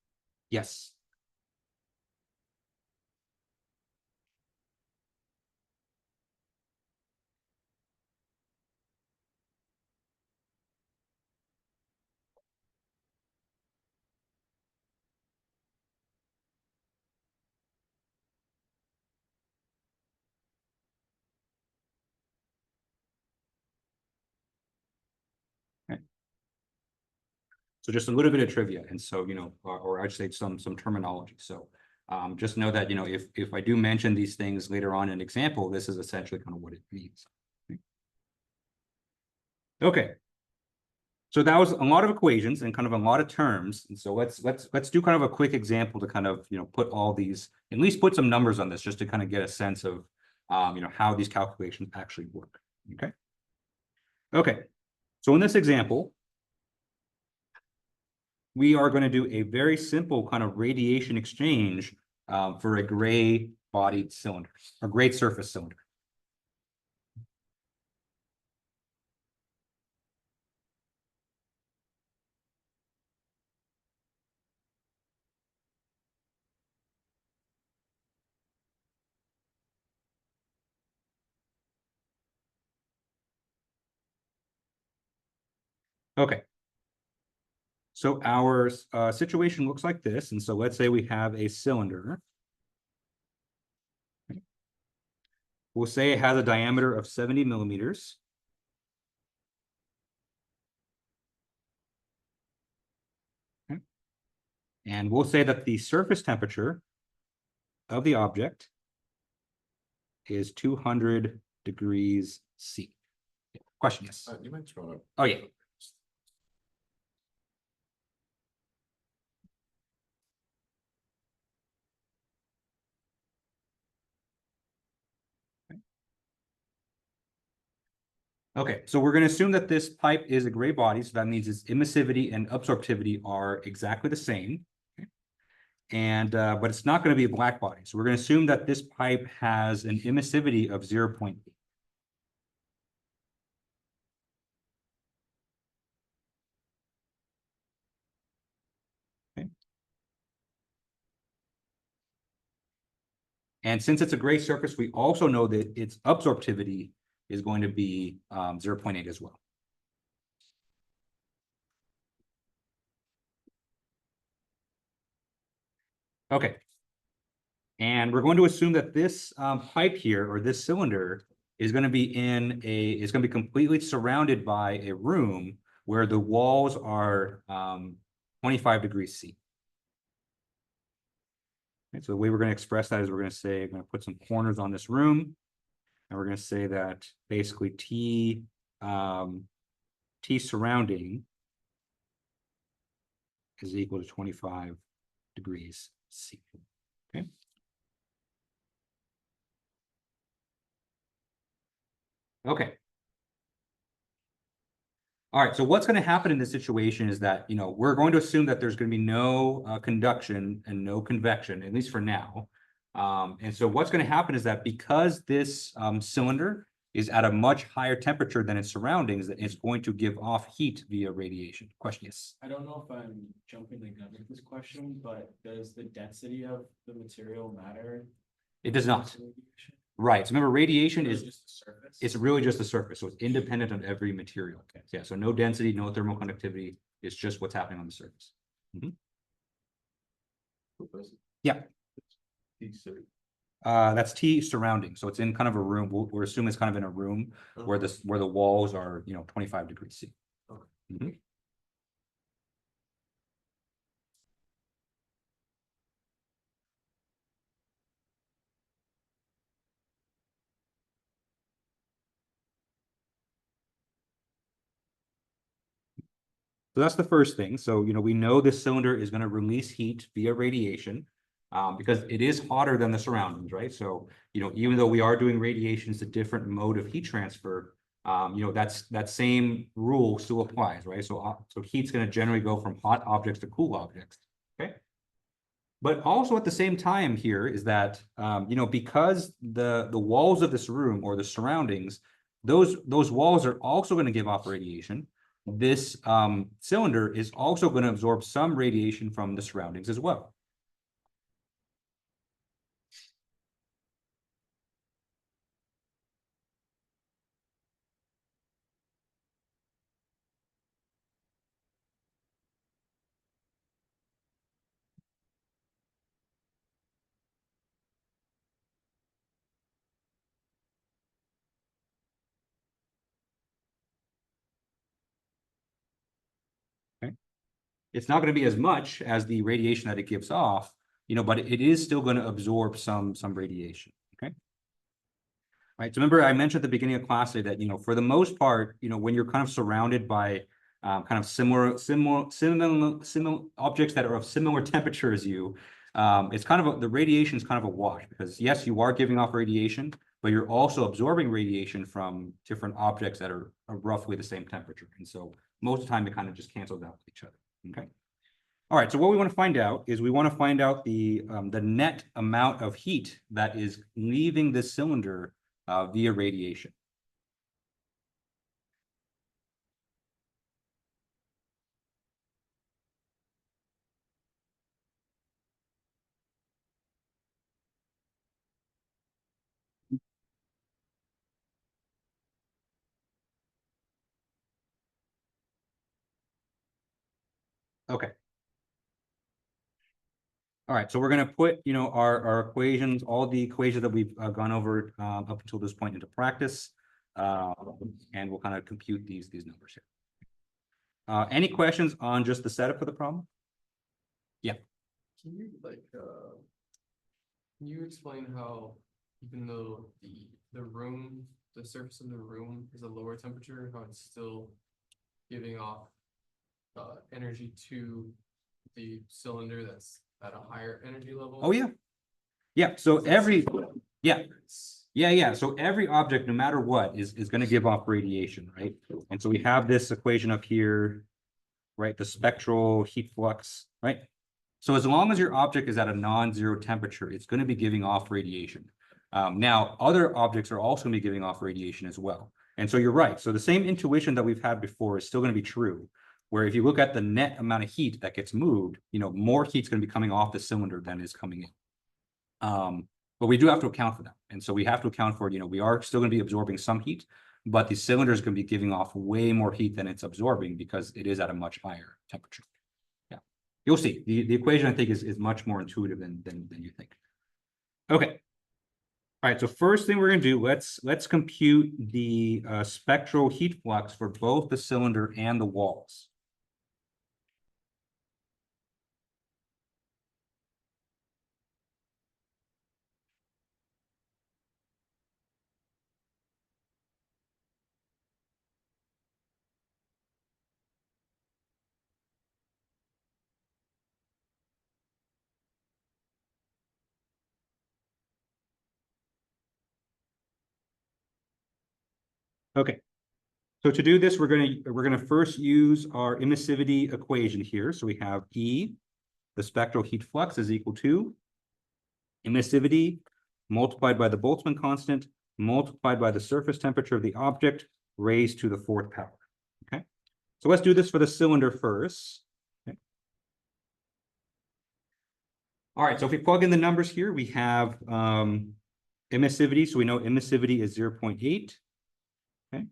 Yes. Okay. So just a little bit of trivia, and so, or I'd say some terminology, so. Just know that, if I do mention these things later on in an example, this is essentially kind of what it means. Okay. So that was a lot of equations and kind of a lot of terms. And so let's do kind of a quick example to kind of, put all these, at least put some numbers on this just to kind of get a sense of, how these calculations actually work. Okay. Okay. So in this example, we are going to do a very simple kind of radiation exchange for a gray bodied cylinder, a gray surface cylinder. Okay. So our situation looks like this. And so let's say we have a cylinder. We'll say it has a diameter of 70 millimeters. Okay. And we'll say that the surface temperature of the object is 200 degrees C. Question, yes. You might throw it. Oh, yeah. Okay, so we're going to assume that this pipe is a gray body, so that means its emissivity and absorptivity are exactly the same. Okay. And but it's not going to be a black body. So we're going to assume that this pipe has an emissivity of 0.8. Okay. And since it's a gray surface, we also know that its absorptivity is going to be 0.8 as well. Okay. And we're going to assume that this pipe here, or this cylinder, is going to be is going to be completely surrounded by a room where the walls are 25 degrees C. Okay, so the way we're going to express that is we're going to say, we're going to put some corners on this room, and we're going to say that basically T surrounding is equal to 25 degrees C. Okay. Okay. All right, so what's going to happen in this situation is that, we're going to assume that there's going to be no conduction and no convection, at least for now. And so what's going to happen is that because this cylinder is at a much higher temperature than its surroundings, that it's going to give off heat via radiation. Question, yes? I don't know if I'm jumping the gun with this question, but does the density of the material matter? It does not. to radiation? Right. So remember, radiation Really is just the surface? it's really just the surface, so it's independent of every material. Okay. Yeah, so no density, no thermal conductivity. It's just what's happening on the surface. Yeah. That's T surrounding. So it's in kind of a room. We're assuming it's kind of in a room where the walls are 25 degrees C. Okay. Mhm. So that's the first thing. So, we know this cylinder is going to release heat via radiation because it is hotter than the surroundings, right? So, even though we are doing radiation, it's a different mode of heat transfer. That same rule still applies, right? So heat's going to generally go from hot objects to cool objects. Okay. But also at the same time here is that, because the walls of this room or the surroundings, those walls are also going to give off radiation. This cylinder is also going to absorb some radiation from the surroundings as well. Okay. It's not going to be as much as the radiation that it gives off, but it is still going to absorb some radiation. Okay. Right. So remember, I mentioned at the beginning of class today that, for the most part, when you're kind of surrounded by kind of similar objects that are of similar temperature as you, it's kind of the radiation is kind of a wash, because yes, you are giving off radiation, but you're also absorbing radiation from different objects that are roughly the same temperature. And so most of the time it kind of just cancels out with each other. Okay. All right. So what we want to find out is we want to find out the net amount of heat that is leaving this cylinder via radiation. Okay. All right, so we're going to put, our equations, all the equations that we've gone over up until this point into practice, and we'll kind of compute these numbers here. Any questions on just the setup of the problem? Yeah. Can you explain how, even though the surface of the room is a lower temperature, how it's still giving off energy to the cylinder that's at a higher energy level? Oh, yeah. Yeah, so so every object, no matter what, is going to give off radiation, right? And so we have this equation up here, right? The spectral heat flux, right? So as long as your object is at a non-zero temperature, it's going to be giving off radiation. Now, other objects are also going to be giving off radiation as well. And so you're right. So the same intuition that we've had before is still going to be true, where if you look at the net amount of heat that gets moved, more heat's going to be coming off the cylinder than is coming in. But we do have to account for that. And so we have to account for, we are still going to be absorbing some heat, but the cylinder is going to be giving off way more heat than it's absorbing because it is at a much higher temperature. Yeah, you'll see. The equation, I think, is much more intuitive than you think. Okay. All right, so first thing we're going to do, let's compute the spectral heat flux for both the cylinder and the walls. Okay. So to do this, we're gonna first use our emissivity equation here. So we have E, the spectral heat flux, is equal to emissivity multiplied by the Boltzmann constant multiplied by the surface temperature of the object raised to the fourth power. Okay. So let's do this for the cylinder first. Okay. All right. So if we plug in the numbers here, we have emissivity. So we know emissivity is 0.8. Okay.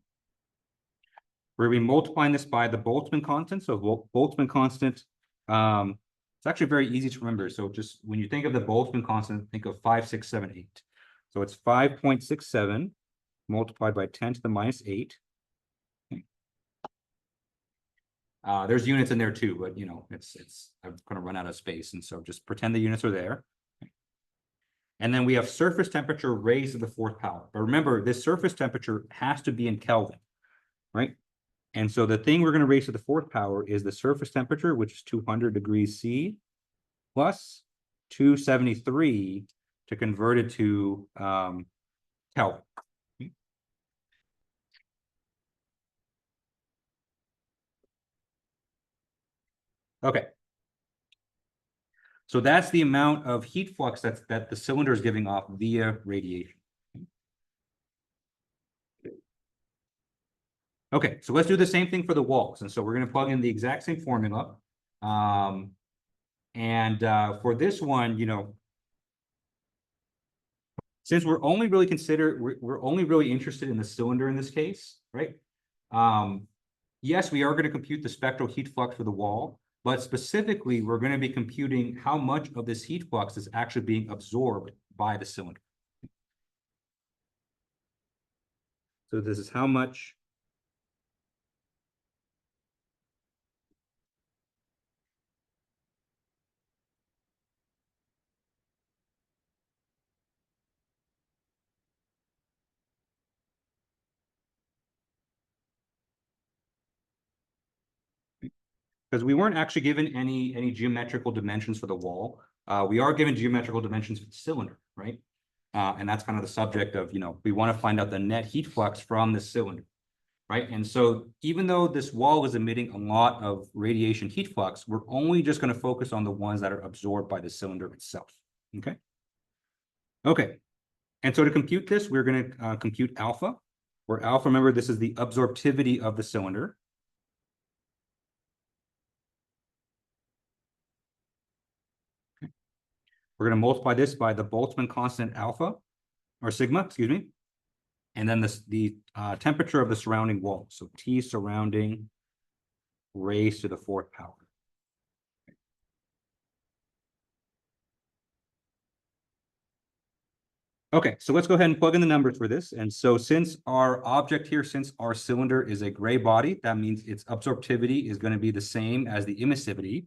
We're going to be multiplying this by the Boltzmann constant. So Boltzmann constant, it's actually very easy to remember. So just when you think of the Boltzmann constant, think of 5, 6, 7, 8. So it's 5.67 multiplied by 10 to the minus 8. Okay. There's units in there too, but I'm going to run out of space. And so just pretend the units are there. Okay. And then we have surface temperature raised to the fourth power. But remember, this surface temperature has to be in Kelvin, right? And so the thing we're going to raise to the fourth power is the surface temperature, which is 200 degrees C, plus 273 to convert it to Kelvin. Okay. So that's the amount of heat flux that the cylinder is giving off via radiation. Okay, so let's do the same thing for the walls. And so we're going to plug in the exact same formula. For this one, since we're only really interested in the cylinder in this case, right? Yes, we are going to compute the spectral heat flux for the wall, but specifically, we're going to be computing how much of this heat flux is actually being absorbed by the cylinder. So this is how much because we weren't actually given any geometrical dimensions for the wall. We are given geometrical dimensions for the cylinder, right? And that's kind of the subject of, we want to find out the net heat flux from the cylinder, right? And so even though this wall is emitting a lot of radiation heat flux, we're only just going to focus on the ones that are absorbed by the cylinder itself, okay? Okay, and so to compute this, we're going to compute alpha, where alpha, remember, this is the absorptivity of the cylinder. We're going to multiply this by the Boltzmann constant alpha, or sigma, excuse me. And then the temperature of the surrounding wall. So T surrounding raised to the 4th power. Okay, so let's go ahead and plug in the numbers for this. And so since our object here, since our cylinder is a gray body, that means its absorptivity is going to be the same as the emissivity.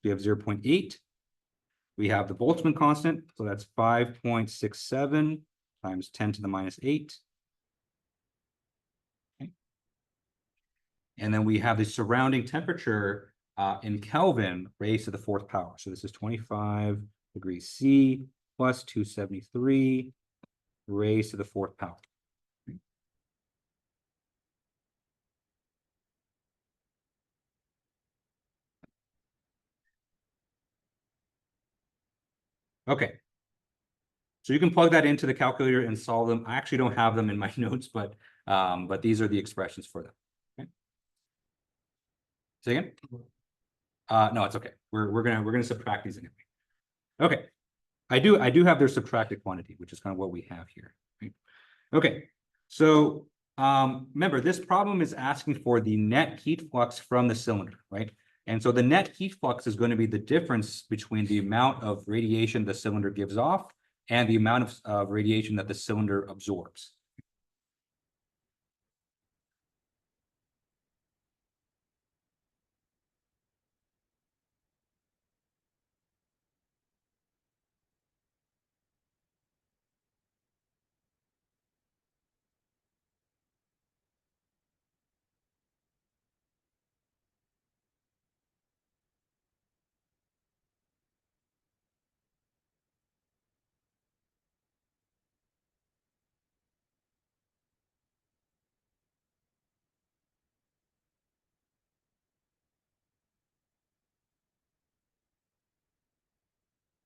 We have 0.8. We have the Boltzmann constant, so that's 5.67 times 10 to the minus 8. Okay. And then we have the surrounding temperature in Kelvin raised to the 4th power. So this is 25 degrees C plus 273 raised to the 4th power. Okay. So you can plug that into the calculator and solve them. I actually don't have them in my notes, but these are the expressions for them. Okay. Say again? No, it's okay. We're gonna subtract these anyway. Okay. I do have their subtracted quantity, which is kind of what we have here. Right? Okay. So remember, this problem is asking for the net heat flux from the cylinder, right? And so the net heat flux is going to be the difference between the amount of radiation the cylinder gives off and the amount of radiation that the cylinder absorbs.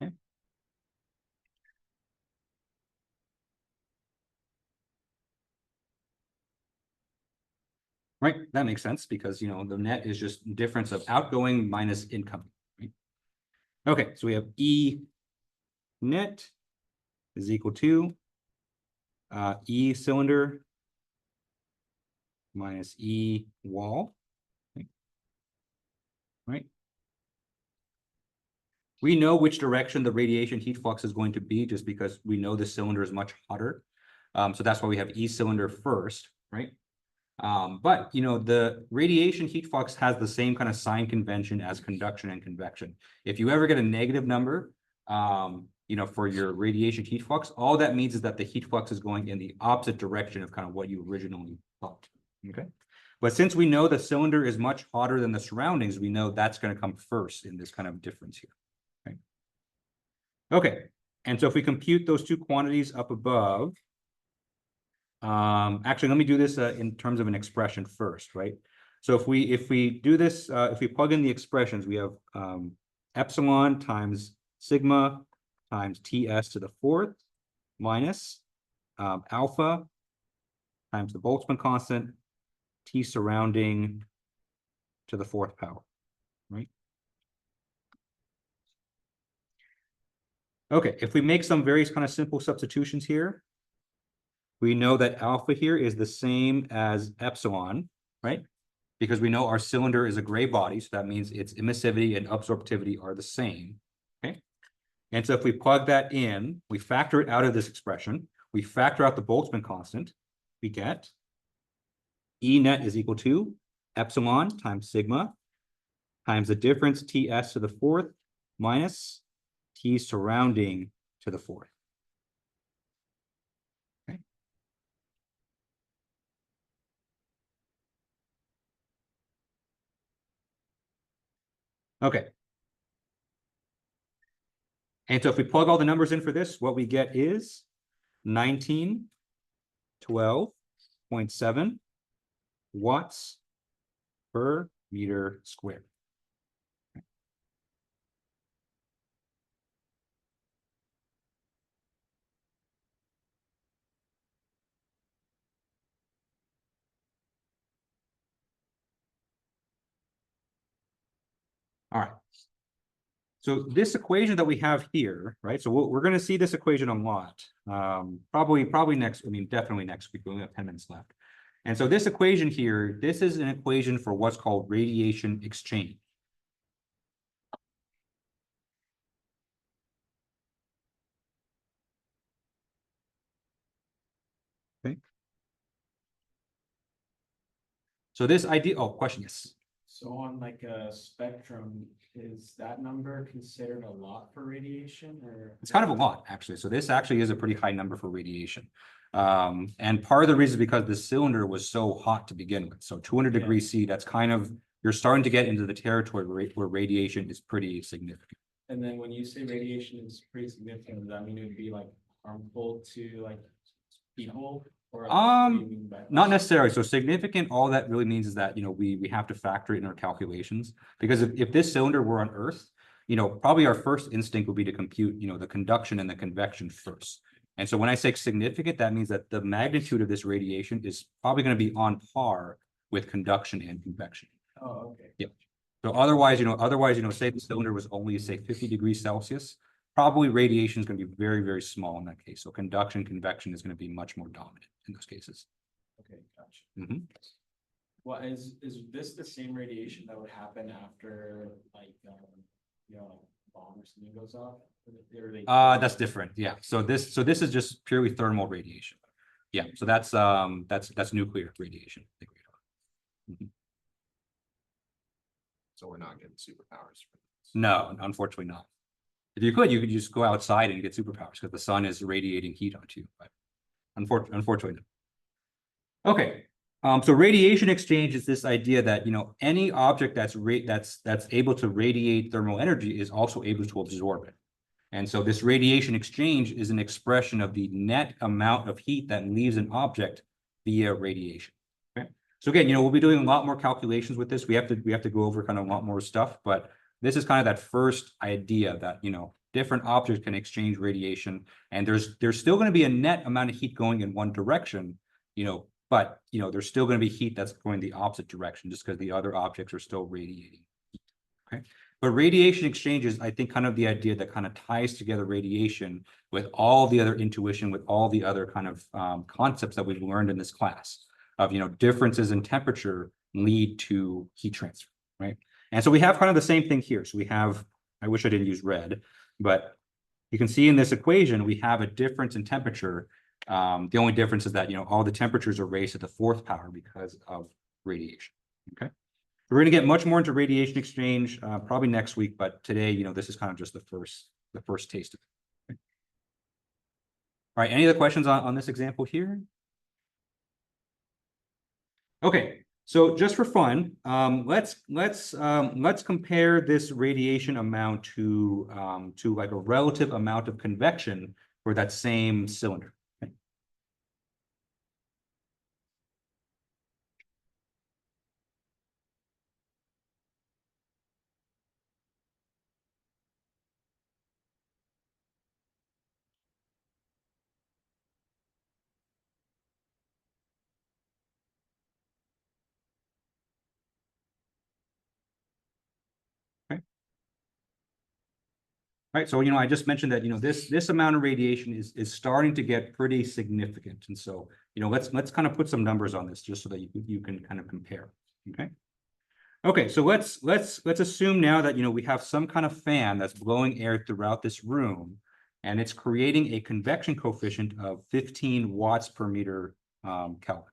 Okay. Right, that makes sense because the net is just difference of outgoing minus incoming. Right? Okay, so we have E net is equal to E cylinder minus E wall. Okay. Right. We know which direction the radiation heat flux is going to be just because we know the cylinder is much hotter. So that's why we have E cylinder first, right? But the radiation heat flux has the same kind of sign convention as conduction and convection. If you ever get a negative number, for your radiation heat flux, all that means is that the heat flux is going in the opposite direction of kind of what you originally thought. Okay. But since we know the cylinder is much hotter than the surroundings, we know that's going to come first in this kind of difference here. Okay. Okay. And so if we compute those two quantities up above, actually, let me do this in terms of an expression first, right? So if we do this, if we plug in the expressions, we have epsilon times sigma times Ts to the 4th minus alpha times the Boltzmann constant T surrounding to the 4th power, right? Okay, if we make some very kind of simple substitutions here, we know that alpha here is the same as epsilon, right? Because we know our cylinder is a gray body, so that means its emissivity and absorptivity are the same, okay? And so if we plug that in, we factor it out of this expression, we factor out the Boltzmann constant, we get E net is equal to epsilon times sigma times the difference Ts to the 4th minus T surrounding to the 4th. Okay. And so if we plug all the numbers in for this, what we get is 1912.7 watts per meter squared. All right. So this equation that we have here, right? So we're going to see this equation a lot. Probably next, I mean, definitely next week. We only have 10 minutes left. And so this equation here, this is an equation for what's called radiation exchange. Okay. So this idea, oh, question, yes. So on like a spectrum, is that number considered a lot for radiation or? It's kind of a lot, actually. So this actually is a pretty high number for radiation. And part of the reason is because the cylinder was so hot to begin with. So 200 degrees C, that's kind of, you're starting to get into the territory where radiation is pretty significant. And then when you say radiation is pretty significant, does that mean it would be like harmful to like people? Or what do you mean by that? Not necessarily. So significant, all that really means is that, we have to factor it in our calculations. Because if this cylinder were on Earth, probably our first instinct would be to compute, the conduction and the convection first. And so when I say significant, that means that the magnitude of this radiation is probably going to be on par with conduction and convection. Oh, okay. Yep. So otherwise, say the cylinder was only, say, 50 degrees Celsius, probably radiation is going to be very, very small in that case. So conduction, convection is going to be much more dominant in those cases. Okay, gotcha. Mhm. Well, is this the same radiation that would happen after like, like a bomb or something goes off? Or they- That's different. Yeah. So this is just purely thermal radiation. Yeah. So that's nuclear radiation. Mhm. So we're not getting superpowers for this. No, unfortunately not. If you could just go outside and get superpowers because the sun is radiating heat onto you. But unfortunately, no. Okay. So radiation exchange is this idea that any object that's able to radiate thermal energy is also able to absorb it. And so this radiation exchange is an expression of the net amount of heat that leaves an object via radiation. Okay. So again, we'll be doing a lot more calculations with this. We have to go over kind of a lot more stuff, but this is kind of that first idea that different objects can exchange radiation, and there's still going to be a net amount of heat going in one direction, but there's still going to be heat that's going the opposite direction just because the other objects are still radiating. Okay. But radiation exchange is, I think, kind of the idea that kind of ties together radiation with all the other intuition, with all the other kind of concepts that we've learned in this class of, differences in temperature lead to heat transfer, right? And so we have kind of the same thing here. So we have, I wish I didn't use red, but you can see in this equation, we have a difference in temperature. The only difference is that, all the temperatures are raised to the 4th power because of radiation, okay? We're going to get much more into radiation exchange probably next week, but today, this is kind of just the first taste of it. Okay. All right, any other questions on this example here? Okay, so just for fun, let's compare this radiation amount to like a relative amount of convection for that same cylinder. Right, so I just mentioned that this amount of radiation is starting to get pretty significant, and so let's kind of put some numbers on this just so that you can kind of compare. Okay, so let's assume now that we have some kind of fan that's blowing air throughout this room, and it's creating a convection coefficient of 15 watts per meter Kelvin.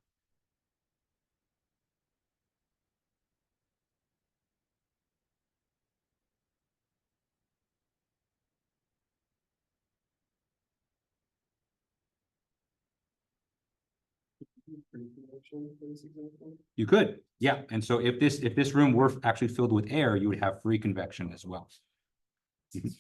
You could, yeah. And so if this room were actually filled with air, you would have free convection as well. Mhm.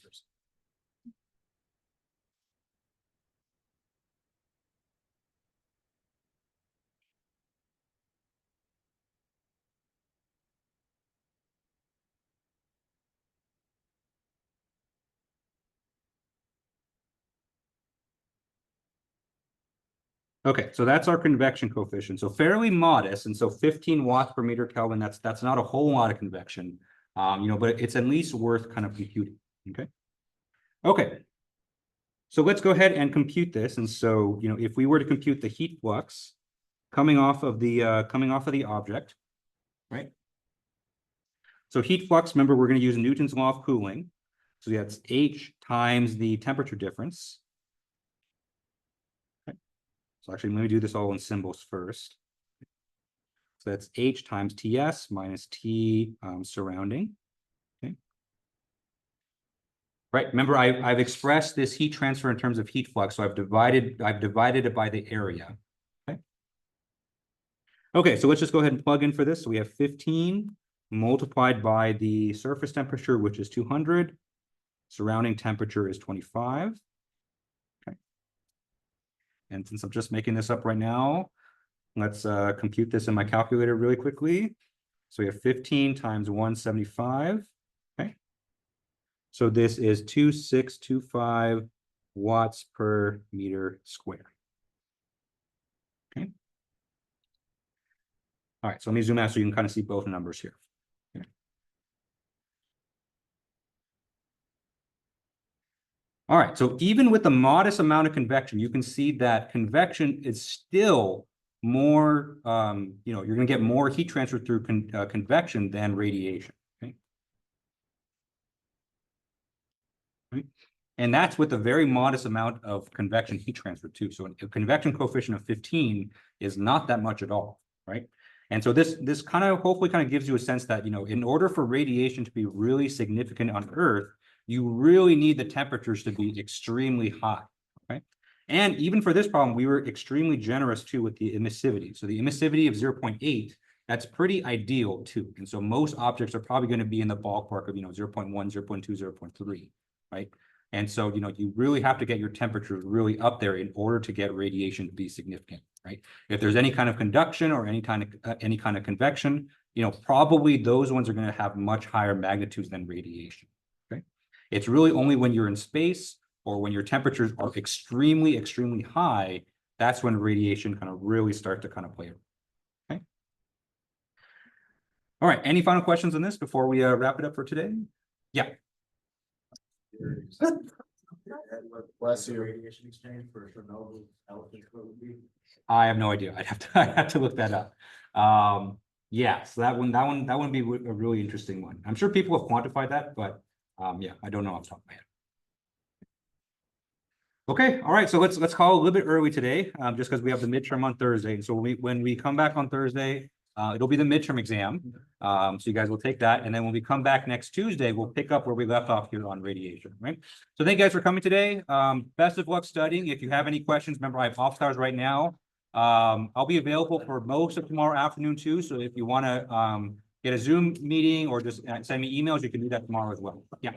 Okay, so that's our convection coefficient. So fairly modest, and so 15 watts per meter Kelvin. That's not a whole lot of convection, but it's at least worth kind of computing. Okay. Okay. So let's go ahead and compute this. And so if we were to compute the heat flux coming off of the object, right? So heat flux. Remember, we're going to use Newton's law of cooling. So that's H times the temperature difference. So actually, let me do this all in symbols first. So that's H times Ts minus T surrounding. Okay. Right. Remember, I've expressed this heat transfer in terms of heat flux. So I've divided it by the area. Okay. Okay. So let's just go ahead and plug in for this. So we have 15 multiplied by the surface temperature, which is 200. Surrounding temperature is 25. Okay. And since I'm just making this up right now, let's compute this in my calculator really quickly. So we have 15 times 175. Okay. So this is 2625 watts per meter square. Okay. All right. So let me zoom out so you can kind of see both numbers here. Okay. All right. So even with the modest amount of convection, you can see that convection is still more, you're going to get more heat transfer through convection than radiation. Okay. Right. And that's with a very modest amount of convection heat transfer too. So a convection coefficient of 15 is not that much at all, right? And so this kind of hopefully kind of gives you a sense that, in order for radiation to be really significant on Earth, you really need the temperatures to be extremely high, right? And even for this problem, we were extremely generous too with the emissivity. So the emissivity of 0.8, that's pretty ideal too. And so most objects are probably going to be in the ballpark of, 0.1, 0.2, 0.3, right? And so, you really have to get your temperatures really up there in order to get radiation to be significant, right? If there's any kind of conduction or any kind of convection, probably those ones are going to have much higher magnitudes than radiation, okay? It's really only when you're in space or when your temperatures are extremely, extremely high, that's when radiation kind of really start to kind of play a role, okay? All right, any final questions on this before we wrap it up for today? Yeah. Bless you. Radiation exchange for Chernobyl. I have no idea. I'd have to look that up. Yeah, so that would be a really interesting one. I'm sure people have quantified that, but yeah, I don't know off the top of my head. Okay, all right. So let's call it a little bit early today, just because we have the midterm on Thursday. And so when we come back on Thursday, it'll be the midterm exam. So you guys will take that. And then when we come back next Tuesday, we'll pick up where we left off here on radiation, right? So thank you guys for coming today. Best of luck studying. If you have any questions, remember I have off hours right now. I'll be available for most of tomorrow afternoon too. So if you want to get a Zoom meeting or just send me emails, you can do that tomorrow as well. Yeah.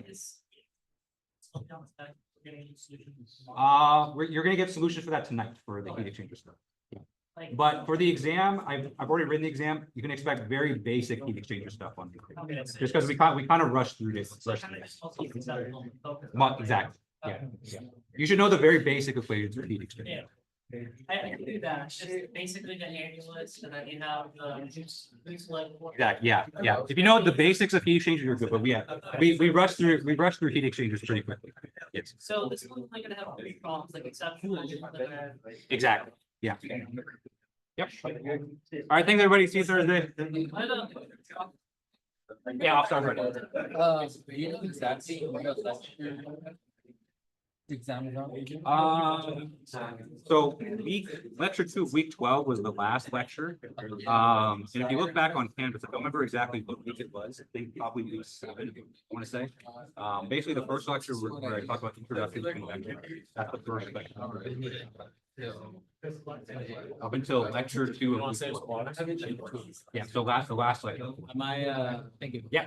You're gonna get solutions for that tonight for the heat exchanger stuff. But for the exam, I've already written the exam. You can expect very basic heat exchanger stuff on the just because we kind of rushed through this. Exactly. Yeah. You should know the very basic equations for heat exchanger. I can do that. It's just basically the annulus, and then you have the Exactly. Yeah. If you know the basics of heat exchangers, you're good. But we rushed through heat exchangers pretty quickly. Yes. So this is only gonna have three problems, like exceptional. Exactly. Yeah. Yep. All right. Thanks, everybody. See you Thursday. Yeah, I'll start right now. Exam is on. So lecture 2 of week 12 was the last lecture. And if you look back on Canvas, I don't remember exactly what week it was. I think probably week 7, I want to say. Basically the first lecture where I talked about introduction to convection. That's the first lecture. Up until lecture 2 of week 1. Yeah, so the last lecture. Am I, thank you. Yeah.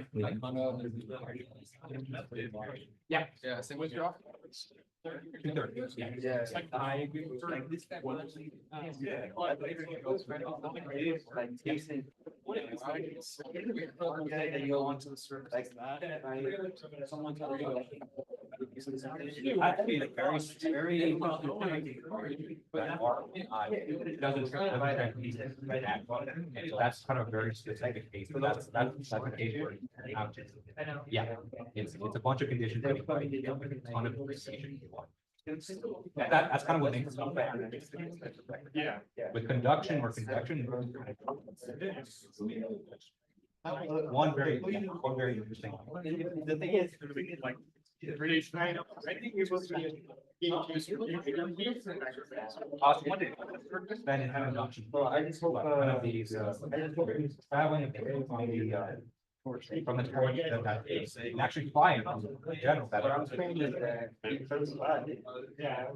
Yeah, same with your office. 2:30. Yeah. I agree with like this guy. You go onto the surface like that. Someone tell you. Actually, like very. It doesn't. So that's kind of a very specific case, but that's a case where. Yeah, it's a bunch of conditions. But a ton of precision. That's kind of what makes it. Yeah. With conduction or convection. One very interesting. The thing is, like. Radiation, I think it was. Then in conduction. Well, I just hope, Kind of these, traveling from the, from the torch that is actually flying in general. But I was thinking that. Yeah.